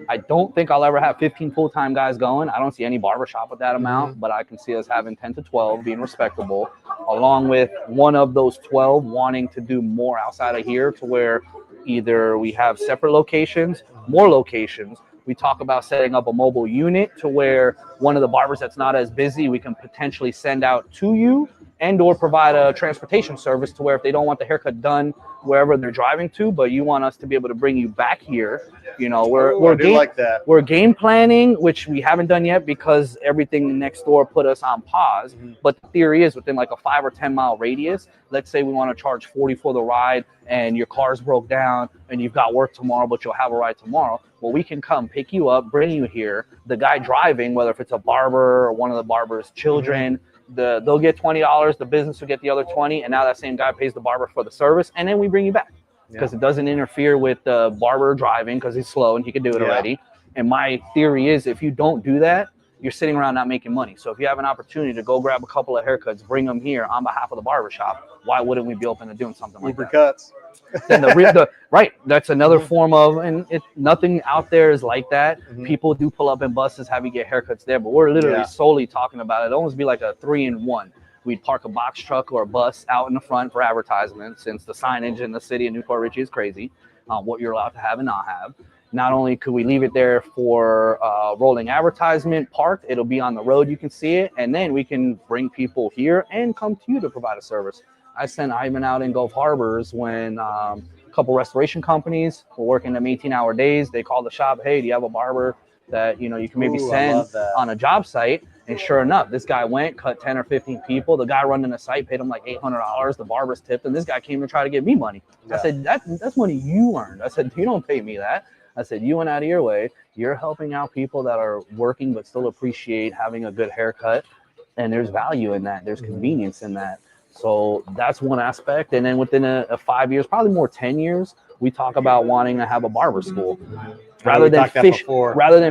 I don't think I'll ever have 15 full-time guys going. I don't see any barbershop with that amount, but I can see us having 10 to 12 being respectable, along with one of those 12 wanting to do more outside of here, to where either we have separate locations, more locations. We talk about setting up a mobile unit to where one of the barbers that's not as busy, we can potentially send out to you, and or provide a transportation service to where if they don't want the haircut done wherever they're driving to, but you want us to be able to bring you back here, you know, we're game planning, which we haven't done yet because everything next door put us on pause. But the theory is within like a 5 or 10 mile radius, let's say we want to charge 40 for the ride and your car's broke down and you've got work tomorrow, but you'll have a ride tomorrow. Well, we can come pick you up, bring you here. The guy driving, whether if it's a barber or one of the barber's children, they'll get $20, the business will get the other 20, and now that same guy pays the barber for the service, and then we bring you back because it doesn't interfere with the barber driving because he's slow and he can do it already. And my theory is if you don't do that, you're sitting around not making money. So if you have an opportunity to go grab a couple of haircuts, bring them here on behalf of the barbershop, why wouldn't we be open to doing something like that? Cuts. Then right, that's another form of, and nothing out there is like that. People do pull up in buses, have you get haircuts there, but we're literally solely talking about it. It'd almost be like a 3-in-1. We'd park a box truck or a bus out in the front for advertisement, since the signage in the city of Newport Richey is crazy, what you're allowed to have and not have. Not only could we leave it there for rolling advertisement parked, it'll be on the road, you can see it, and then we can bring people here and come to you to provide a service. I sent Ivan out in Gulf Harbors when a couple restoration companies were working them 18-hour days. They called the shop, hey, do you have a barber that you can maybe send on a job site? And sure enough, this guy went, cut 10 or 15 people. The guy running the site paid him like $800. The barber's tipped, and this guy came to try to give me money. I said, that's money you earned. I said, you don't pay me that. I said, you went out of your way. You're helping out people that are working but still appreciate having a good haircut. And there's value in that. There's convenience in that. So that's one aspect. And then within a 5 years, probably more 10 years, we talk about wanting to have a barber school. Rather than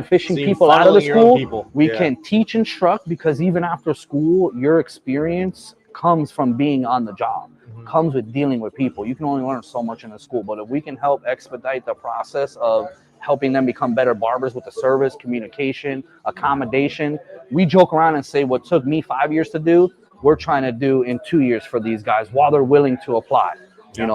fishing people out of the school, we can teach, instruct, because even after school, your experience comes from being on the job, comes with dealing with people. You can only learn so much in the school, but if we can help expedite the process of helping them become better barbers with the service, communication, accommodation, we joke around and say what took me 5 years to do, we're trying to do in 2 years for these guys while they're willing to apply.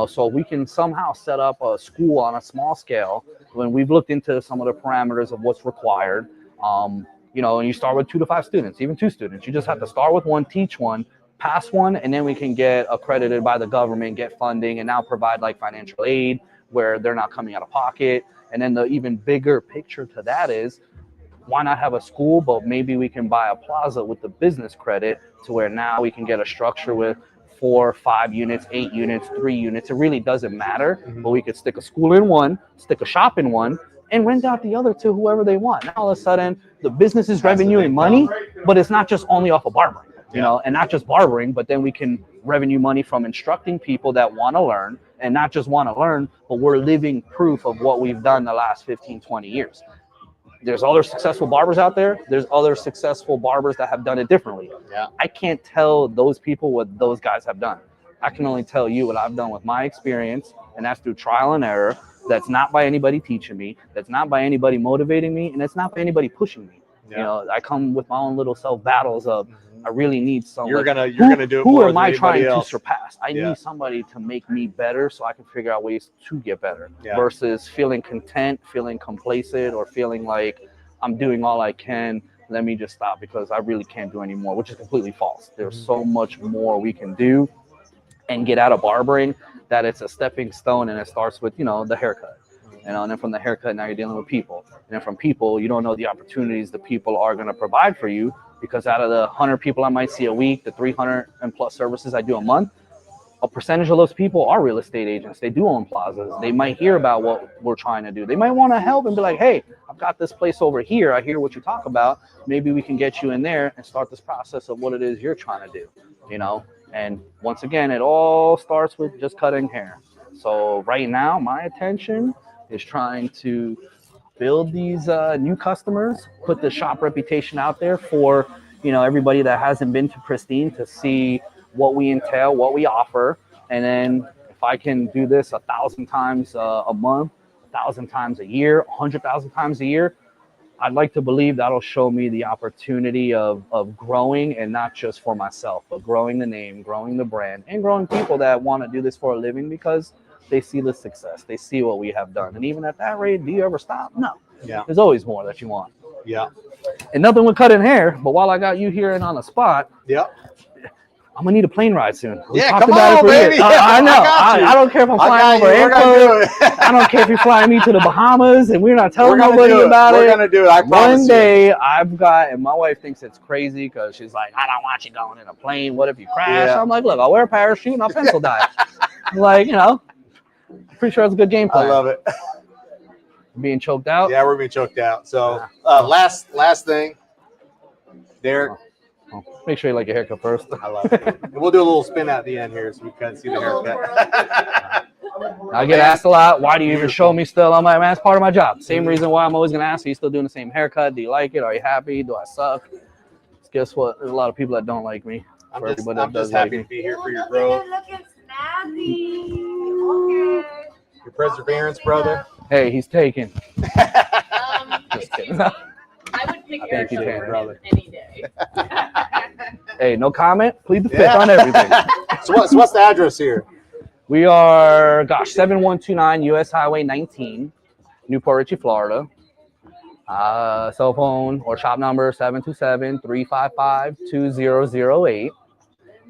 So we can somehow set up a school on a small scale when we've looked into some of the parameters of what's required. And you start with 2 to 5 students, even 2 students. You just have to start with one, teach one, pass one, and then we can get accredited by the government, get funding, and now provide like financial aid where they're not coming out of pocket. And then the even bigger picture to that is, why not have a school, but maybe we can buy a plaza with the business credit to where now we can get a structure with 4, 5 units, 8 units, 3 units. It really doesn't matter, but we could stick a school in one, stick a shop in one, and rent out the other to whoever they want. Now all of a sudden, the business is revenue and money, but it's not just only off of barbering, and not just barbering, but then we can revenue money from instructing people that want to learn, and not just want to learn, but we're living proof of what we've done the last 15, 20 years. There's other successful barbers out there. There's other successful barbers that have done it differently. I can't tell those people what those guys have done. I can only tell you what I've done with my experience, and that's through trial and error. That's not by anybody teaching me. That's not by anybody motivating me, and that's not by anybody pushing me. I come with my own little self battles of I really need someone. You're gonna do it. Who am I trying to surpass? I need somebody to make me better so I can figure out ways to get better versus feeling content, feeling complacent, or feeling like I'm doing all I can. Let me just stop because I really can't do anymore, which is completely false. There's so much more we can do and get out of barbering that it's a stepping stone, and it starts with, the haircut. And then from the haircut, now you're dealing with people. And then from people, you don't know the opportunities the people are going to provide for you, because out of the 100 people I might see a week, the 300 and plus services I do a month, a percentage of those people are real estate agents. They do own plazas. They might hear about what we're trying to do. They might want to help and be like, hey, I've got this place over here. I hear what you talk about. Maybe we can get you in there and start this process of what it is you're trying to do, And once again, it all starts with just cutting hair. So right now, my attention is trying to build these new customers, put the shop reputation out there for, everybody that hasn't been to Pristine to see what we entail, what we offer. And then if If I can do this 1,000 times a month, 1,000 times a year, 100,000 times a year, I'd like to believe that'll show me the opportunity of growing, and not just for myself, but growing the name, growing the brand, and growing people that want to do this for a living because they see the success. They see what we have done. And even at that rate, do you ever stop? No. Yeah. There's always more that you want. Yeah. And nothing with cutting hair, but while I got you here and on the spot, Yep. I'm gonna need a plane ride soon. We Yeah, talked come about it on, for baby. years. I know. I got you. I don't care if I'm I flying got over you. We're gonna do airport. it. I don't care if you're flying me to the Bahamas and we're not telling We're gonna nobody do it. about We're it. gonna do it. I promise One you. day I've got, and my wife thinks it's crazy because she's like, I don't want you going in a plane. What if you crash? Yeah. I'm like, look, I'll wear a parachute and I'll pencil dive. Like, you know, pretty sure it's a good game plan. I love it. Being choked out. Yeah, we're being choked out. So last thing, Derek. Oh, make sure you like your haircut first. I love it. And we'll do a little spin at the end here so we can see the haircut. I get asked a lot, why do you even show me still? I'm like, man, it's part of my job. Same reason why I'm always going to ask, are you still doing the same haircut? Do you like it? Are you happy? Do I suck? Guess what? There's a lot of people that don't like me. I'm just happy to be here for your growth. Looking snazzy. Okay. Your perseverance, brother. Hey, he's taken. Just kidding. I would pick I your think you can, brother. any day. Hey, no comment. Plead the fifth Yeah. on everything. So what's the address here? We are, 7129 US Highway 19, Newport Richey, Florida. Cell phone or shop number 727-355-2008.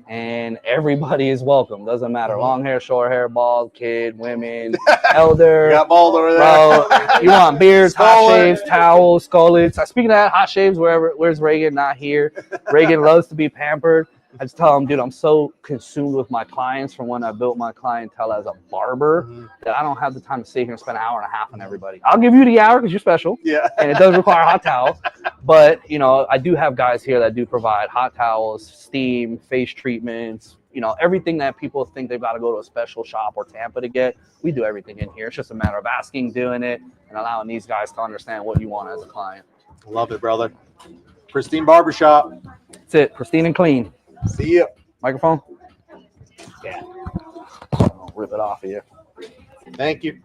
And everybody is welcome. Doesn't matter. Long hair, short hair, bald, kid, women, elder. We got bald over there. Bro, you want beards, hot Skull. shaves, towels, skullets. Speaking of that, hot shaves, where's Reagan? Not here. Reagan loves to be pampered. I just tell him, dude, I'm so consumed with my clients from when I built my clientele as a barber that I don't have the time to sit here and spend an hour and a half on everybody. I'll give you the hour because you're special. Yeah. And it does require hot towels. But, you know, I do have guys here that do provide hot towels, steam, face treatments, you know, everything that people think they've got to go to a special shop or Tampa to get. We do everything in here. It's just a matter of asking, doing it, and allowing these guys to understand what you want as a client. Love it, brother. Pristine Barbershop. That's it. Pristine and clean. See ya. Microphone? Yeah. I'll rip it off of you. Thank you.